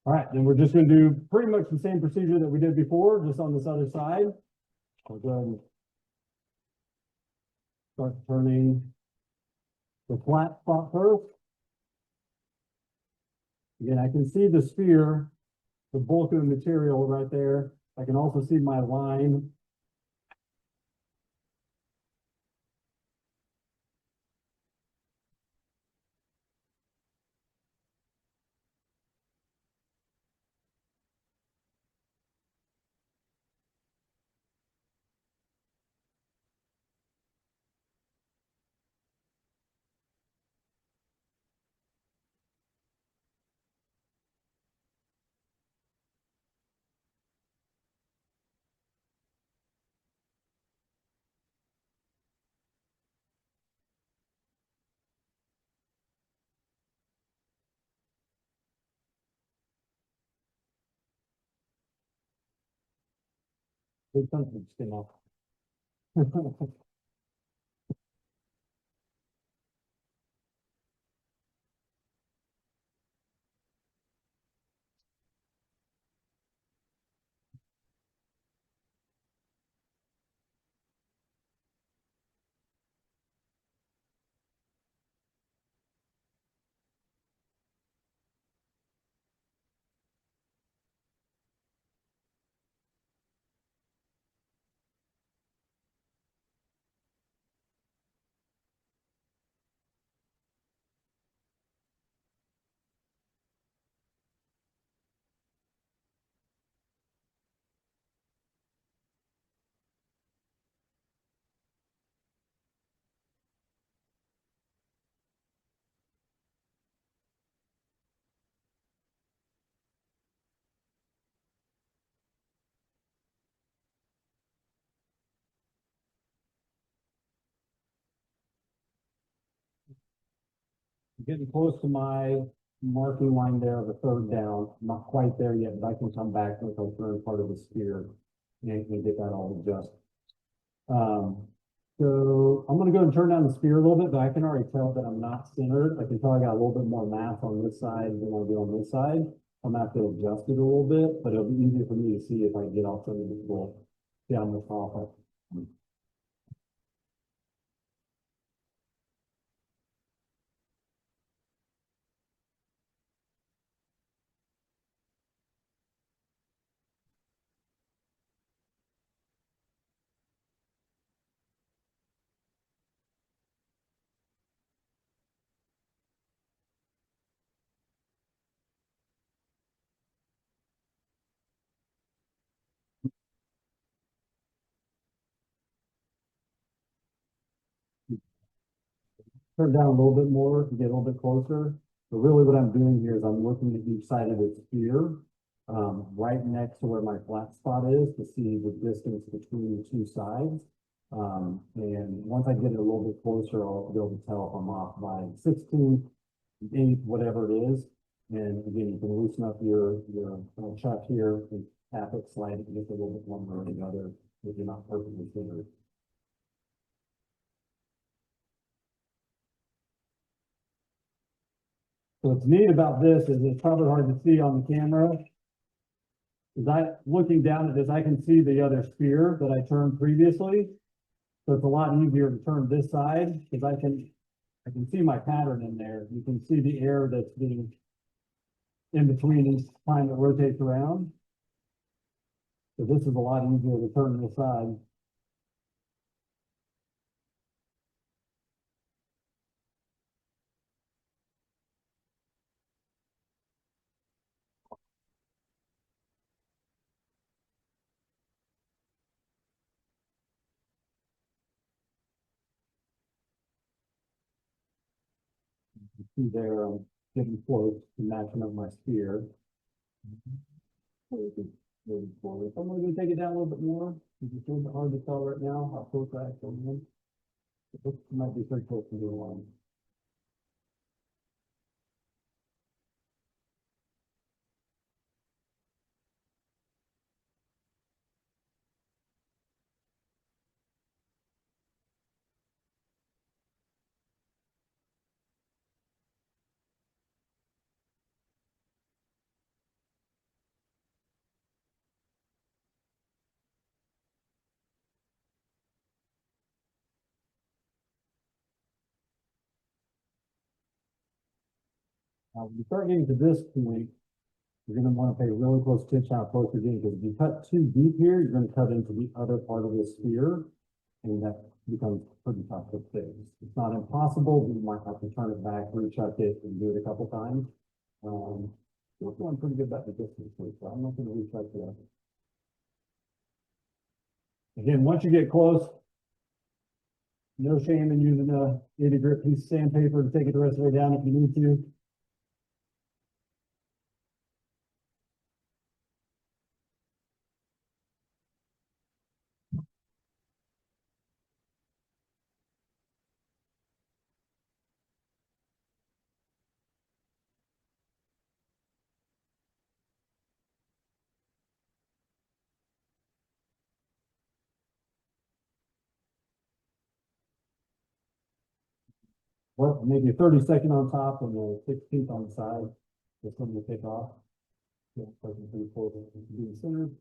All right, then we're just going to do pretty much the same procedure that we did before, just on this other side. I'll go ahead and start turning the flat spot first. Again, I can see the sphere, the bulk of the material right there. I can also see my line. Big chunk of skin off. Getting close to my marking line there, the third down, not quite there yet, but I can come back with a third part of the spear and get that all adjusted. So I'm gonna go and turn down the spear a little bit, but I can already tell that I'm not centered. I can tell I got a little bit more mass on this side than I do on this side. I'm gonna have to adjust it a little bit, but it'll be easier for me to see if I get off some of this little down the top. Turn down a little bit more to get a little bit closer. But really what I'm doing here is I'm looking at each side of its spear, right next to where my flat spot is to see the distance between the two sides. And once I get it a little bit closer, I'll be able to tell if I'm off by 16th, 8th, whatever it is. And again, you can loosen up your chuck here and tap it, slide it just a little bit one way or the other if you're not perfectly centered. So what's neat about this is it's probably hard to see on the camera. Is looking down at this, I can see the other spear that I turned previously. So it's a lot easier to turn this side because I can see my pattern in there. You can see the air that's being in between each time it rotates around. So this is a lot easier to turn this side. See there, I'm getting close to matching up my spear. Moving forward. So I'm going to take it down a little bit more. It's a little bit hard to tell right now how close I actually am. This might be pretty close to the line. When you start getting to this point, you're going to want to pay really close attention how close you're getting, because if you cut too deep here, you're going to cut into the other part of the spear, and that becomes pretty tough to fix. It's not impossible, but you might have to turn it back, rechuck it, and do it a couple times. We're going pretty good about the distance, so I'm not going to rechuck that. Again, once you get close, no shame in using a 80 grit piece of sandpaper to take it the rest of the way down if you need to. what, maybe a 30-second on top and a 16th on the side. Just let me take off. Yeah, person pretty close to being centered.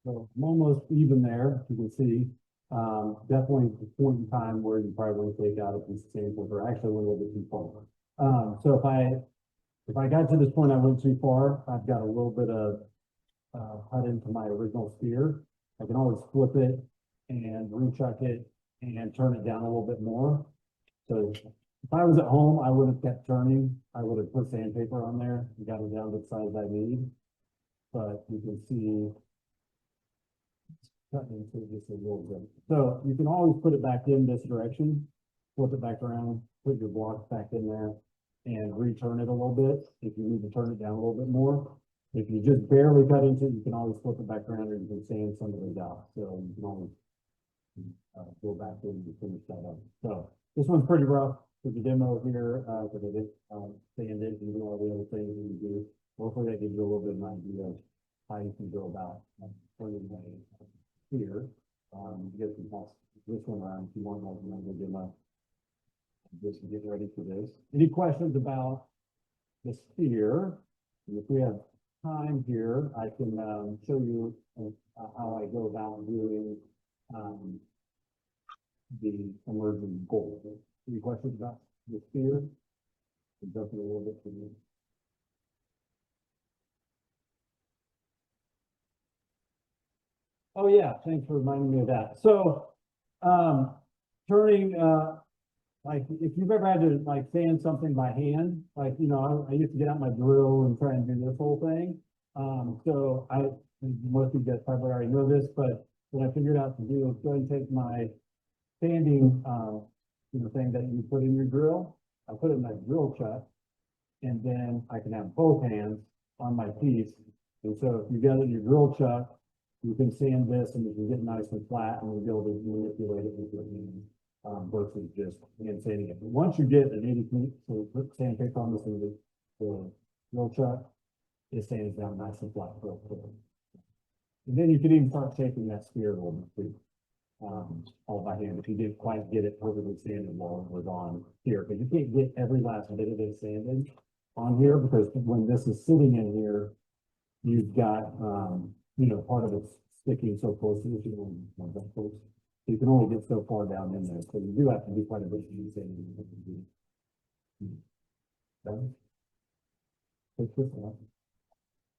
So I'm almost even there, you can see. Definitely the point in time where you probably want to take out a piece of sandpaper, actually went a little bit too far. So if I got to this point, I went too far, I've got a little bit of cut into my original sphere. I can always flip it and rechuck it and turn it down a little bit more. So if I was at home, I would have kept turning. I would have put sandpaper on there and got it down to the size I need. But you can see cut into just a little bit. So you can always put it back in this direction, flip it back around, put your blocks back in there and return it a little bit if you need to turn it down a little bit more. If you just barely cut into it, you can always flip it back around or you can sand some of those out. So you can always go back in and finish that up. So this one's pretty rough for the demo here, because I did sand it and do all the other things that you do. Hopefully that gives you a little bit of an idea of how you can go about turning that here. You get this one around if you want like another demo. Just get ready for this. Any questions about the sphere? And if we have time here, I can show you how I go about doing the emerging goal. Any questions about the sphere? Jump in a little bit for me. Oh yeah, thanks for reminding me of that. So turning like if you've ever had to like sand something by hand, like I used to get out my drill and try and do this whole thing. So most of you guys probably already know this, but what I figured out to do is go ahead and take my sanding thing that you put in your drill. I put it in my drill chuck, and then I can have both hands on my piece. And so if you got it in your drill chuck, you can sand this and you can get nice and flat and you'll be able to manipulate it with your hands versus just hand sanding it. But once you get an 80 feet, so put sandpaper on this in the drill chuck, it sands down nice and flat real quick. And then you can even start shaping that sphere a little bit all by hand if you didn't quite get it perfectly sanded while it was on here. But you can't get every last bit of it sanded on here because when this is sitting in here, you've got part of it's sticking so close to you, you can only get so far down in there. So you do have to do quite a bit of sanding.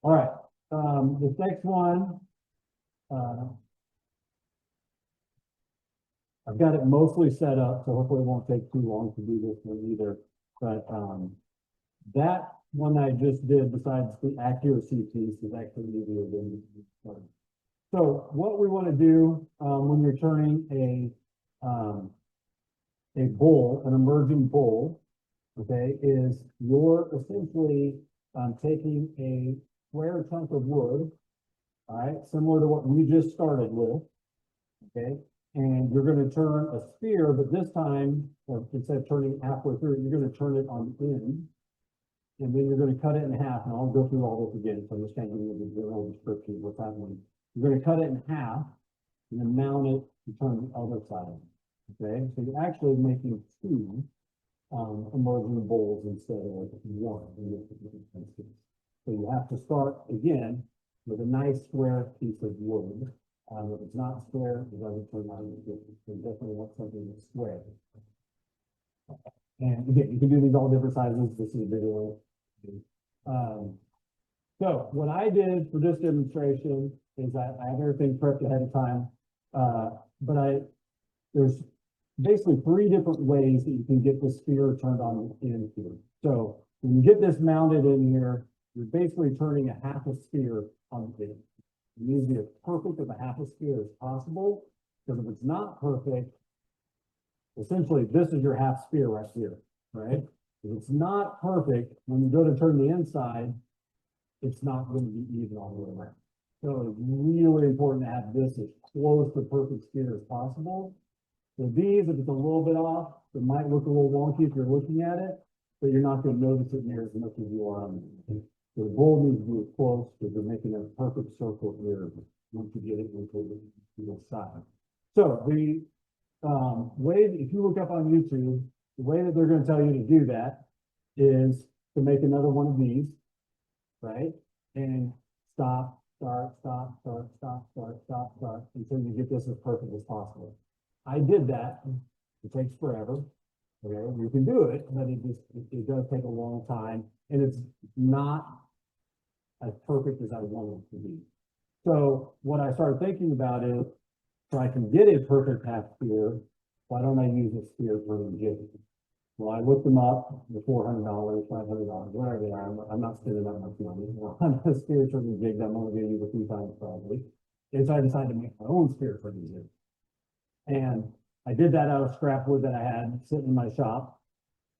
All right. This next one, I've got it mostly set up, so hopefully it won't take too long to do this one either. But, that one I just did, besides the accuracy piece, is actually easier than. So what we want to do, when you're turning a bull, an emerging bull, okay, is you're essentially, taking a square chunk of wood, all right, similar to what we just started with, okay, and you're going to turn a spear, but this time, instead of turning halfway through, you're going to turn it on the end. And then you're going to cut it in half, and I'll go through all this again, so I'm just kind of giving you the general description of what's happening. You're going to cut it in half, and then mount it and turn the other side. Okay, so you're actually making two emerging bowls instead of one. So you have to start again with a nice square piece of wood. If it's not square, it doesn't turn out as good. So you definitely want something that's square. And again, you can do these all different sizes. This is a video. So what I did for this demonstration is I have everything prepped ahead of time. But there's basically three different ways that you can get the sphere turned on in here. So when you get this mounted in here, you're basically turning a half a sphere on the end. It needs to be as perfect of a half a sphere as possible, because if it's not perfect, essentially this is your half sphere right here, right? If it's not perfect, when you go to turn the inside, it's not going to be even all the way around. So it's really important to have this as close to perfect sphere as possible. So these, if it's a little bit off, it might look a little wonky if you're looking at it, but you're not going to notice it near as much as you are on the. So the bowl needs to be as close, because you're making a perfect circle here once you get it into the side. So the way, if you look up on YouTube, the way that they're going to tell you to do that is to make another one of these, right? And stop, start, stop, start, stop, start, stop, start, until you get this as perfect as possible. I did that. It takes forever. Okay, you can do it, but it does take a long time, and it's not as perfect as I want it to be. So what I started thinking about is, so I can get a perfect half sphere, why don't I use a sphere turning jig? Well, I looked them up, the $400, $500, whatever they are. I'm not spending that much money on a sphere turning jig that I'm only going to use a few times probably. And so I decided to make my own sphere turning jig. And I did that out of scrap wood that I had sitting in my shop.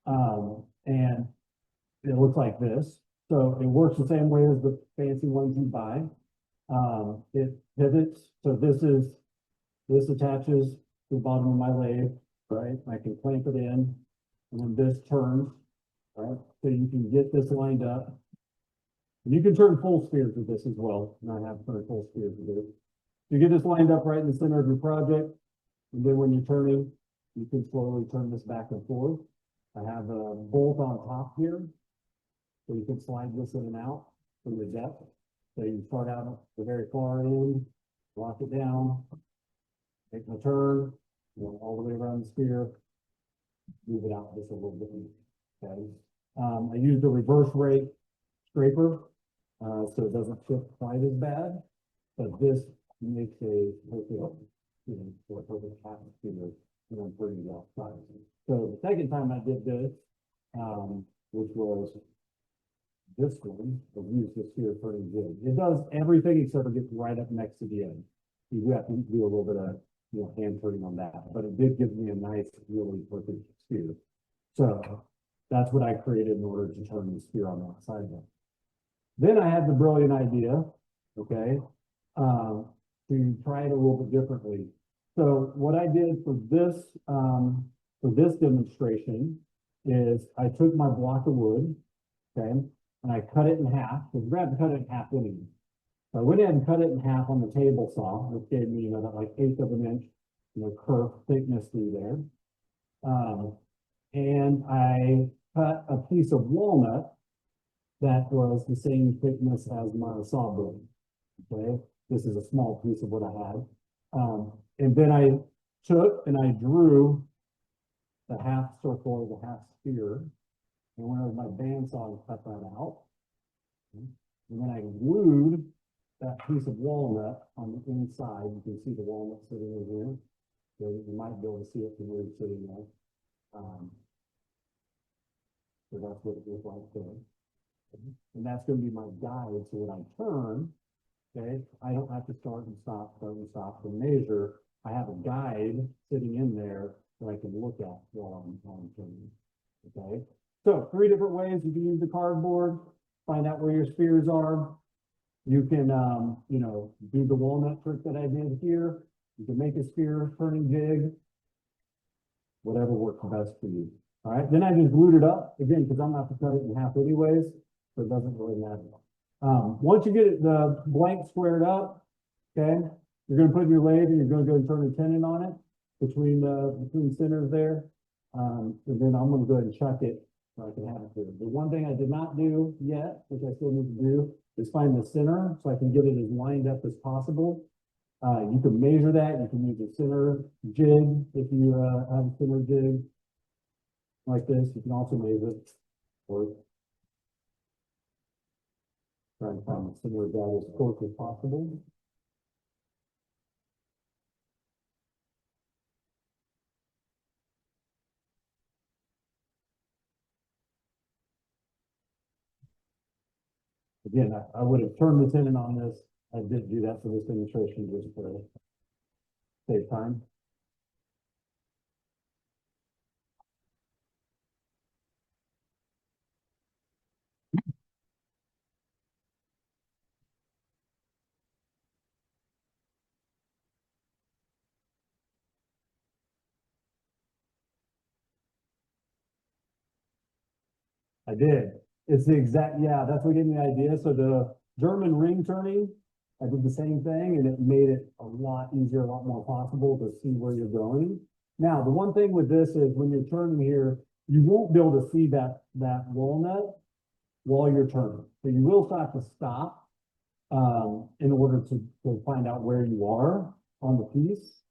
And it looks like this. So it works the same way as the fancy ones you buy. It pivots. So this attaches to the bottom of my lathe, right? I can clamp it in, and then this turns, right? So you can get this lined up. And you can turn full spheres with this as well. And I have turned full spheres with it. You get this lined up right in the center of your project. And then when you're turning, you can slowly turn this back and forth. I have a bolt on top here, so you can slide this in and out from your depth. So you start out at the very far end, lock it down, take the turn, all the way around the sphere, move it out just a little bit. Okay. I used a reverse rate scraper, so it doesn't chip quite as bad, but this makes a for a perfect half sphere when I'm turning it outside. So the second time I did this, which was this one, I used this sphere turning jig. It does everything except it gets right up next to the end. You do have to do a little bit of hand turning on that, but it did give me a nice, really perfect sphere. So that's what I created in order to turn the sphere on that side. Then I had the brilliant idea, okay, to try it a little bit differently. So what I did for this demonstration is I took my block of wood, okay, and I cut it in half, because we're going to cut it in half anyway. So I went ahead and cut it in half on the table saw, which gave me, that like 1/8 of an inch, kerf thickness through there. And I cut a piece of walnut that was the same thickness as my saw blade. Okay, this is a small piece of what I had. And then I took and I drew the half circle or the half sphere. And went over my bandsaw and cut that out. And then I glued that piece of walnut on the inside. You can see the walnut sitting in here. So you might be able to see it from where you're sitting there. So that's what it looks like there. And that's gonna be my guide, so when I turn, okay, I don't have to start and stop and measure. I have a guide sitting in there that I can look at while I'm turning, okay? So 3 different ways you can use the cardboard, find out where your spears are. You can, you know, do the walnut trick that I did here. You can make a spear turning jig, whatever works best for you. All right, then I just glued it up again, because I'm not to cut it in half anyways, so it doesn't really matter. Once you get it, the blank squared up, okay, you're gonna put your lathe and you're gonna go and turn a tenon on it between centers there. And then I'm gonna go ahead and chuck it so I can have it there. The one thing I did not do yet, which I still need to do, is find the center so I can get it as lined up as possible. You can measure that. You can use a center jig if you have a center jig like this. You can also measure it or try and find the center of that as close as possible. Again, I would have turned the tenon on this. I didn't do that for this demonstration just for save time. I did. It's the exact, yeah, that's what gave me the idea. So the German ring turning, I did the same thing and it made it a lot easier, a lot more possible to see where you're going. Now, the one thing with this is when you're turning here, you won't be able to see that walnut while you're turning. So you will have to stop in order to find out where you are on the piece,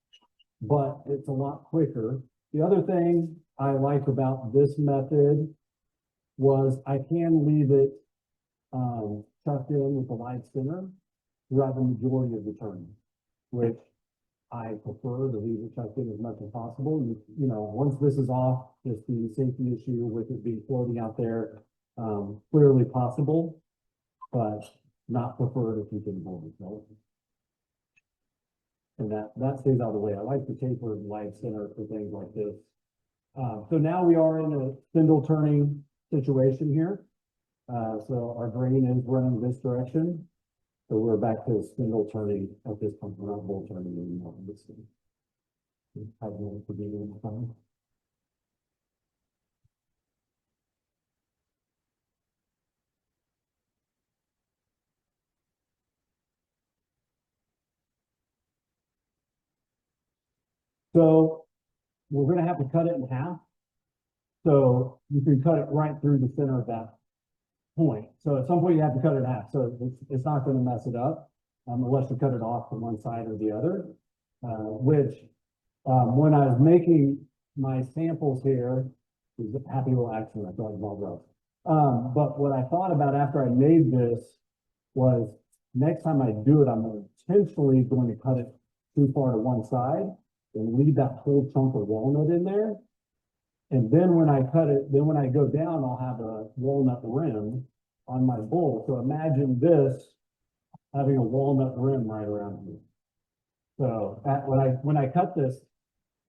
but it's a lot quicker. The other thing I like about this method was I can leave it tucked in with the live center throughout the majority of the turn, which I prefer to leave it tucked in as much as possible. You know, once this is off, just the safety issue with it being floating out there, clearly possible, but not preferred if you can avoid it, right? And that stays out of the way. I like the tapered live center for things like this. So now we are in a spindle turning situation here. So our grain is running this direction. So we're back to spindle turning at this point. We're not bowl turning anymore. This thing. I don't know if we're doing it fine. So we're going to have to cut it in half. So you can cut it right through the center of that point. So at some point you have to cut it in half. So it's not going to mess it up unless you cut it off from one side or the other, which when I was making my samples here, it was a happy little accident. I thought it was all rough. But what I thought about after I made this was next time I do it, I'm intentionally going to cut it too far to one side and leave that whole chunk of walnut in there. And then when I cut it, then when I go down, I'll have a walnut rim on my bowl. So imagine this having a walnut rim right around here. So when I cut this,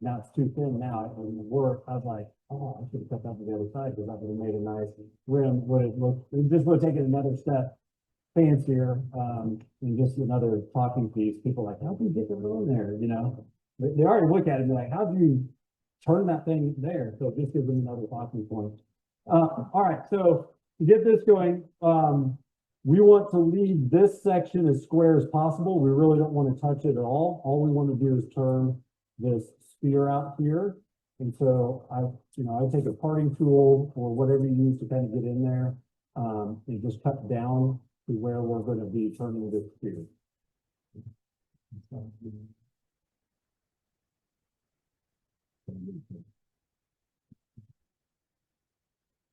now it's too thin now, it wouldn't work. I was like, oh, I should have cut that to the other side because that would have made a nice rim. It just would have taken another step fancier, and just another talking piece. People are like, how do you get it on there? You know, they already look at it and be like, how do you turn that thing there? So it just gives them another talking point. All right, so to get this going, we want to leave this section as square as possible. We really don't want to touch it at all. All we want to do is turn this spear out here. And so I take a parting tool or whatever you use to kind of get in there, and just cut down to where we're going to be turning this spear.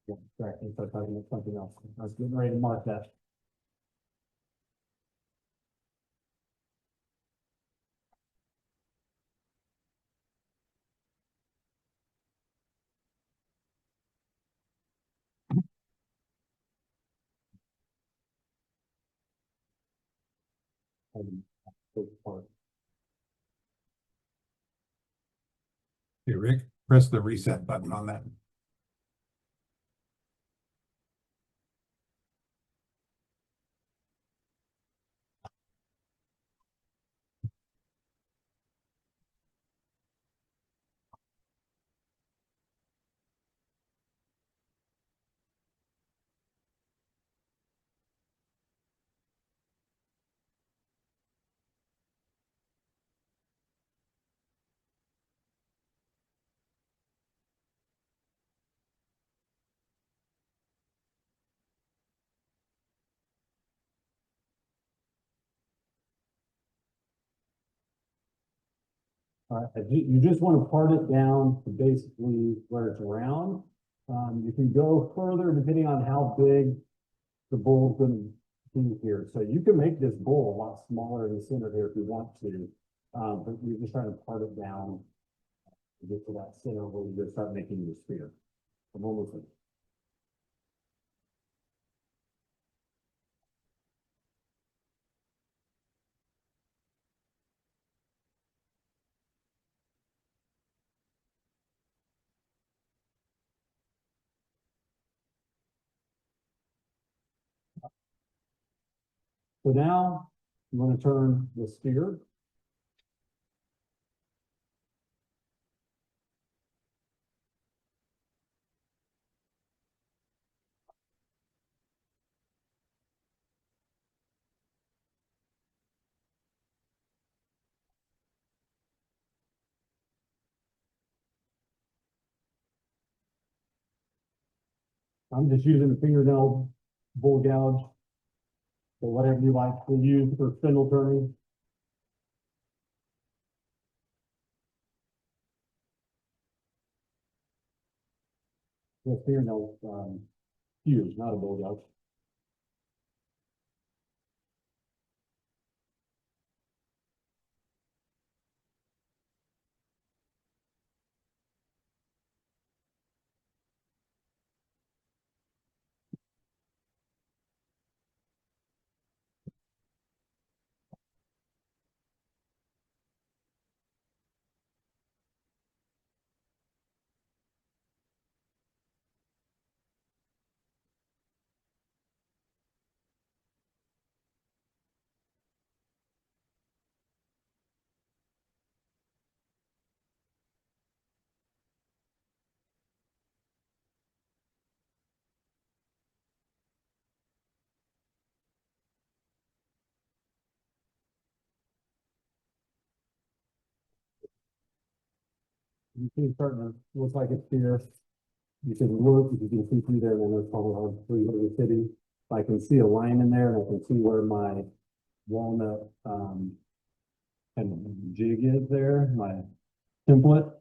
Yeah, sorry, I started talking about something else. I was getting ready to mark that. Hey, Rick, press the reset button on that. All right, you just want to part it down to basically where it's round. You can go further depending on how big the bowl's gonna be here. So you can make this bowl a lot smaller in the center here if you want to. But you're just trying to part it down to get to that center where you're gonna start making your sphere. I'm almost like, so now you want to turn the sphere. I'm just using a fingernail bowl gouge. So whatever you like to use for spindle turning. The fingernail fuse, not a bowl gouge. You see it's starting to look like it's here. You can look, if you can see through there, then it's probably hard for you to city. I can see a line in there and I can see where my walnut kind of jig is there, my template.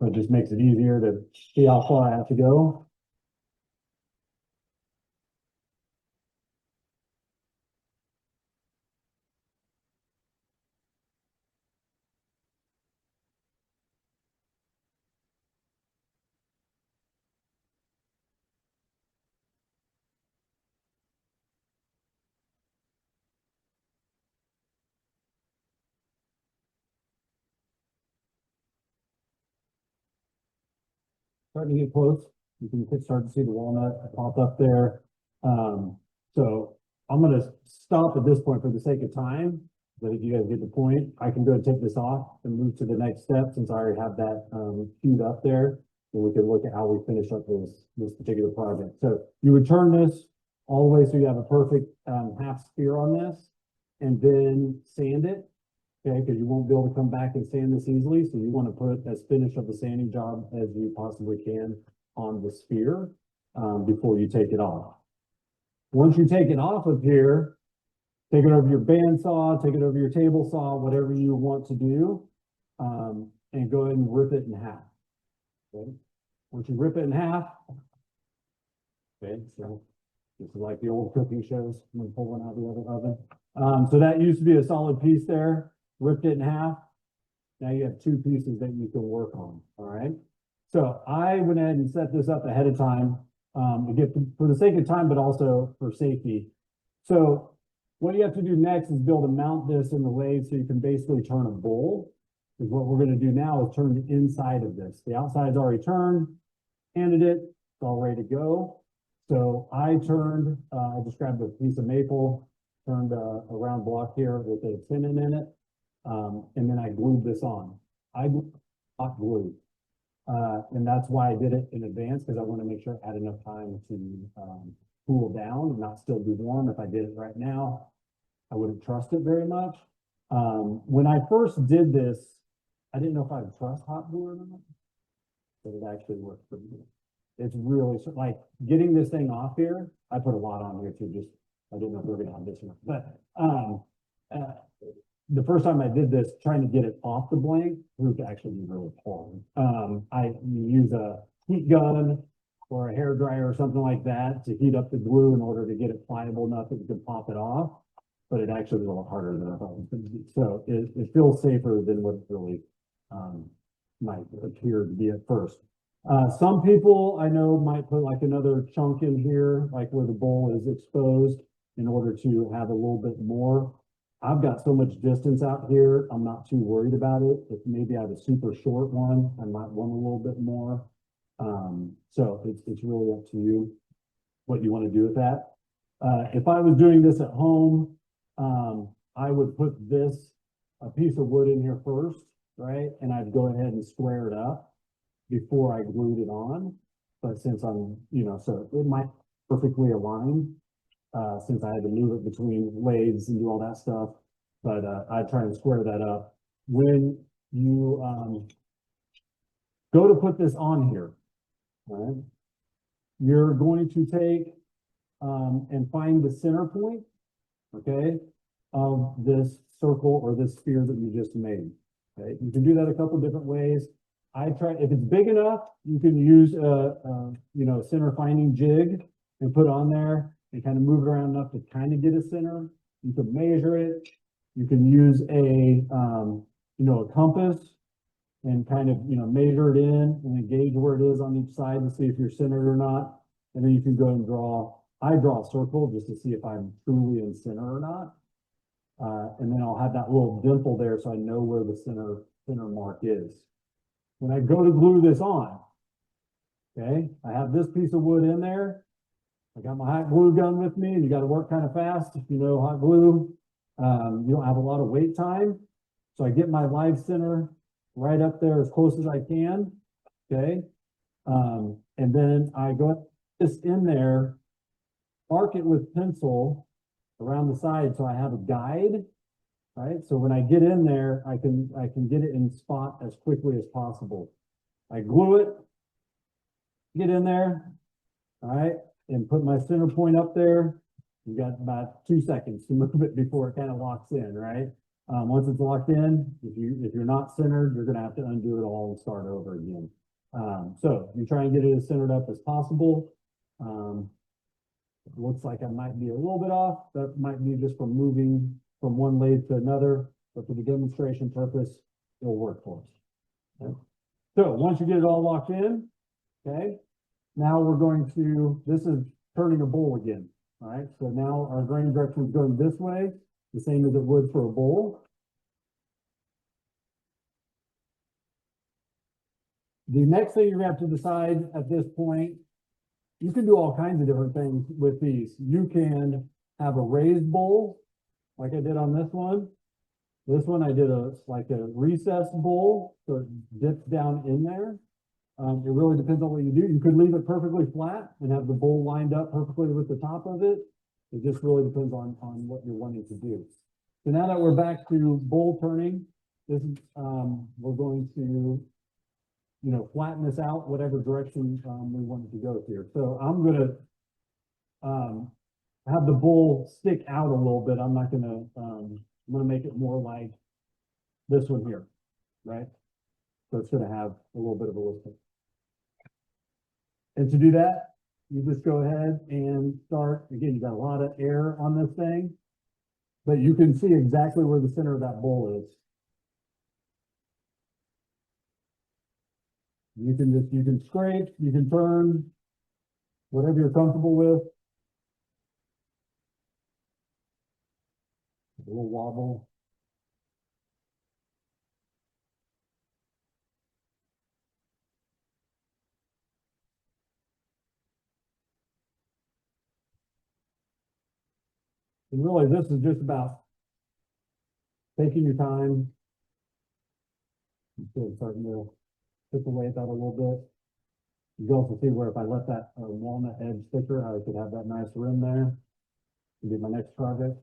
So it just makes it easier to see how far I have to go. Starting to get close. You can start to see the walnut pop up there. So I'm gonna stop at this point for the sake of time. But if you guys get the point, I can go and take this off and move to the next step since I already have that queued up there. And we can look at how we finish up this particular project. So you would turn this all the way so you have a perfect half sphere on this, and then sand it. Okay, because you won't be able to come back and sand this easily, so you want to put as finish of the sanding job as you possibly can on the sphere before you take it off. Once you take it off of here, take it over your bandsaw, take it over your table saw, whatever you want to do, and go ahead and rip it in half. Okay, once you rip it in half, okay, so this is like the old cooking shows. I'm gonna pull one out of the other oven. So that used to be a solid piece there. Ripped it in half. Now you have two pieces that you can work on. All right. So I went ahead and set this up ahead of time to get for the sake of time, but also for safety. So What you have to do next is build a mount this in the lathe so you can basically turn a bowl. Because what we're gonna do now is turn the inside of this. The outside's already turned, handed it, it's all ready to go. So I turned, I just grabbed a piece of maple, turned a round block here with a tenon in it. And then I glued this on. I glued hot glue. And that's why I did it in advance, because I want to make sure I had enough time to cool down and not still be warm. If I did it right now, I wouldn't trust it very much. When I first did this, I didn't know if I would trust hot glue or not, but it actually works pretty good. It's really like getting this thing off here. I put a lot on here too, just, I didn't know if we were gonna have this one, but the first time I did this, trying to get it off the blank proved to actually be really hard. I use a heat gun or a hair dryer or something like that to heat up the glue in order to get it pliable enough that you can pop it off. But it actually was a lot harder than I thought it was going to be. So it feels safer than what it really might appear to be at first. Some people I know might put like another chunk in here, like where the bowl is exposed, in order to have a little bit more. I've got so much distance out here, I'm not too worried about it. If maybe I have a super short one, I might want a little bit more. So it's really up to you what you want to do with that. If I was doing this at home, I would put a piece of wood in here first, right? And I'd go ahead and square it up before I glued it on. But since I'm, so it might perfectly align. Since I had to move it between lathes and do all that stuff, but I try and square that up. When you go to put this on here, right, you're going to take and find the center point, okay, of this circle or this sphere that you just made. Okay, you can do that a couple different ways. If it's big enough, you can use a center finding jig and put on there and kind of move it around enough to kind of get a center. You can measure it. You can use a compass and kind of, measure it in and then gauge where it is on each side to see if you're centered or not. And then you can go and I draw a circle just to see if I'm truly in center or not. And then I'll have that little dimple there so I know where the center mark is. When I go to glue this on, okay, I have this piece of wood in there. I got my hot glue gun with me, and you got to work kind of fast. If you know hot glue, you don't have a lot of wait time. So I get my live center right up there as close as I can. Okay. And then I go this in there, mark it with pencil around the side so I have a guide. Right. So when I get in there, I can get it in spot as quickly as possible. I glue it, get in there. All right. And put my center point up there. You got about 2 seconds to move it before it kind of locks in, right? Once it's locked in, if you're not centered, you're gonna have to undo it all and start over again. So you try and get it as centered up as possible. It looks like I might be a little bit off. That might be just from moving from one lathe to another, but for the demonstration purpose, it'll work for us. Okay? So once you get it all locked in, okay, now we're going to, this is turning a bowl again, all right? So now our grain direction is going this way, the same as it would for a bowl. The next thing you're gonna have to decide at this point, you can do all kinds of different things with these. You can have a raised bowl, like I did on this one. This one I did like a recessed bowl, so it dips down in there. It really depends on what you do. You could leave it perfectly flat and have the bowl lined up perfectly with the top of it. It just really depends on what you're wanting to do. So now that we're back to bowl turning, this is, we're going to, flatten this out, whatever direction we want it to go here. So I'm going to have the bowl stick out a little bit. I'm not going to, I'm going to make it more like this one here, right? So it's going to have a little bit of a lifting. And to do that, you just go ahead and start. Again, you got a lot of air on this thing, but you can see exactly where the center of that bowl is. You can scrape, you can turn, whatever you're comfortable with. little wobble. And really, this is just about taking your time. So starting to chip away at that a little bit. You can also see where if I let that walnut edge thicker, I could have that nice rim there. Be my next project.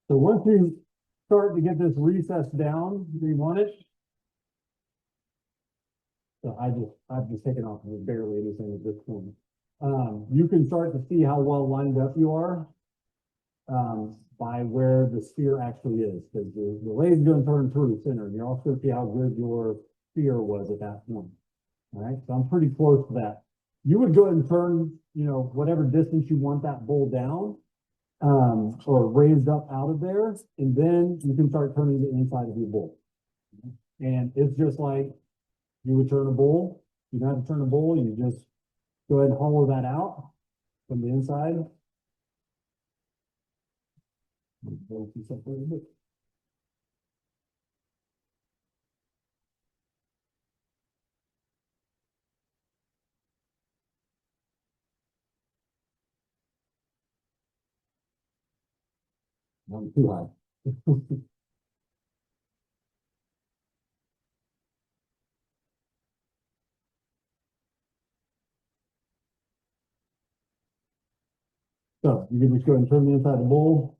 So once you start to get this recessed down, where you want it. So I've just taken off with barely anything at this point. You can start to see how well lined up you are by where the sphere actually is, because the lathe's going to turn through center, and you're also going to see how good your sphere was at that point. All right, so I'm pretty close to that. You would go ahead and turn, you know, whatever distance you want that bowl down, or raised up out of there, and then you can start turning the inside of your bowl. And it's just like you would turn a bowl. You don't have to turn a bowl, you just go ahead and hollow that out from the inside. Not too high. So you can just go ahead and turn the inside of the bowl.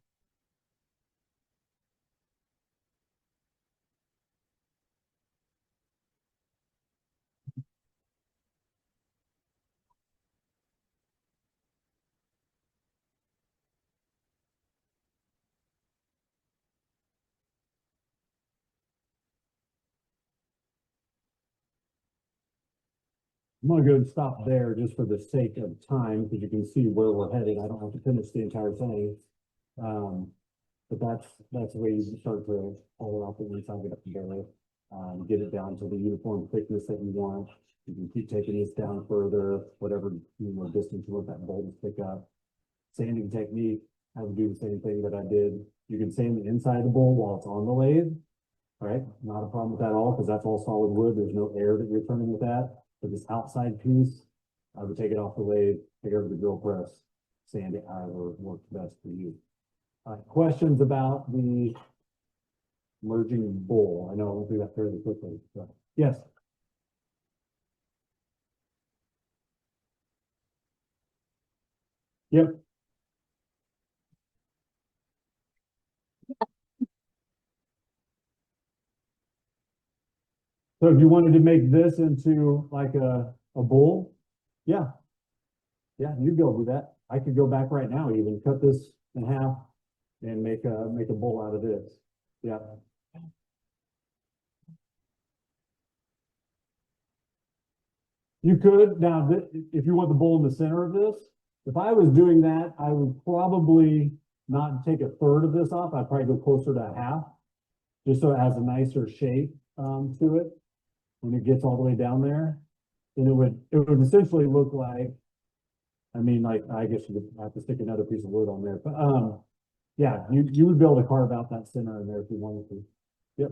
I'm gonna go and stop there just for the sake of time, because you can see where we're headed. I don't have to finish the entire thing. But that's the way you start to follow out the inside it up together. Get it down to the uniform thickness that you want. You can keep taking this down further, whatever distance you want that bowl to pick up. Sanding technique, I would do the same thing that I did. You can sand the inside of the bowl while it's on the lathe. All right, not a problem with that at all, because that's all solid wood. There's no air that you're turning with that. But this outside piece, I would take it off the lathe, take it over to the drill press, sand it however works best for you. Questions about the merging bowl? I know I went through that fairly quickly. So. Yes. Yep. So if you wanted to make this into like a bowl, yeah. Yeah, you'd be able to do that. I could go back right now, even cut this in half and make a bowl out of this. Yeah. You could. Now, if you want the bowl in the center of this, if I was doing that, I would probably not take a third of this off. I'd probably go closer to a half, just so it has a nicer shape to it when it gets all the way down there. And it would essentially look like, I mean, like, I guess you would have to stick another piece of wood on there, but yeah, you would be able to carve out that center in there if you wanted to. Yep.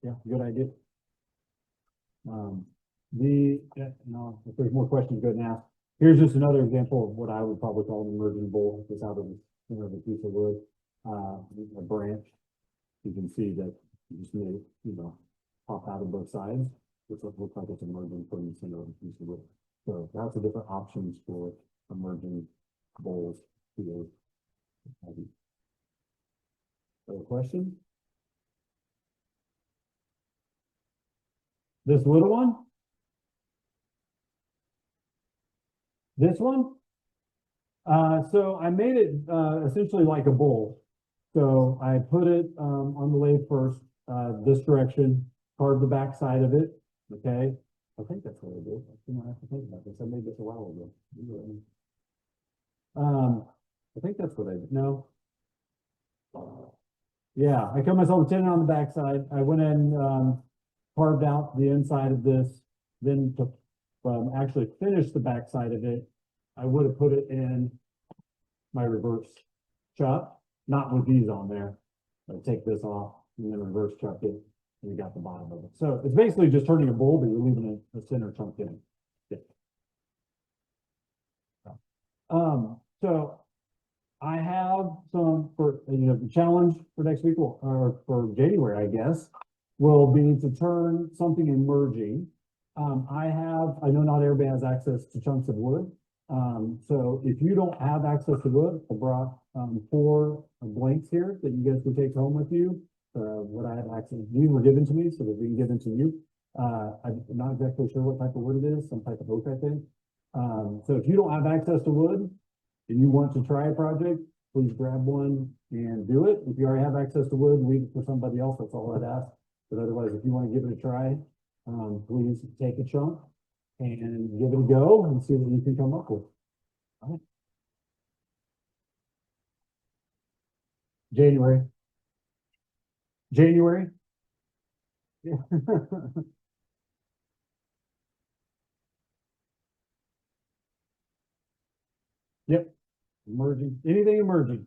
Yeah, good idea. No, if there's more questions, go ahead and ask. Here's just another example of what I would probably call an emerging bowl, just out of the center of a piece of wood, a branch. You can see that you just made it, pop out of both sides, which looks like it's emerging from the center of a piece of wood. So lots of different options for emerging bowls here. Other question? This little one? This one? So I made it essentially like a bowl. So I put it on the lathe first, this direction, carved the back side of it. Okay. I think that's what I did. I have to think about this. I made this a while ago. I think that's what I did. No. Yeah, I cut myself a tendon on the backside. I went in, carved out the inside of this, then to, actually finish the backside of it, I would have put it in my reverse chuck, not with these on there. I take this off and then reverse chuck it, and you got the bottom of it. So it's basically just turning a bowl, but you're leaving a center chunk in. Yeah. So I have some for, the challenge for next week or for January, I guess, will be to turn something emerging. I know not everybody has access to chunks of wood. So if you don't have access to wood, I brought, 4 blanks here that you guys would take home with you. What I have access, these were given to me so that we can give them to you. I'm not exactly sure what type of wood it is, some type of oak, I think. So if you don't have access to wood and you want to try a project, please grab one and do it. If you already have access to wood, leave it for somebody else. That's all I'd ask. But otherwise, if you want to give it a try, please take a chunk and give it a go and see what you can come up with. All right. January. January. Yeah. Yep. Emerging, anything emerging.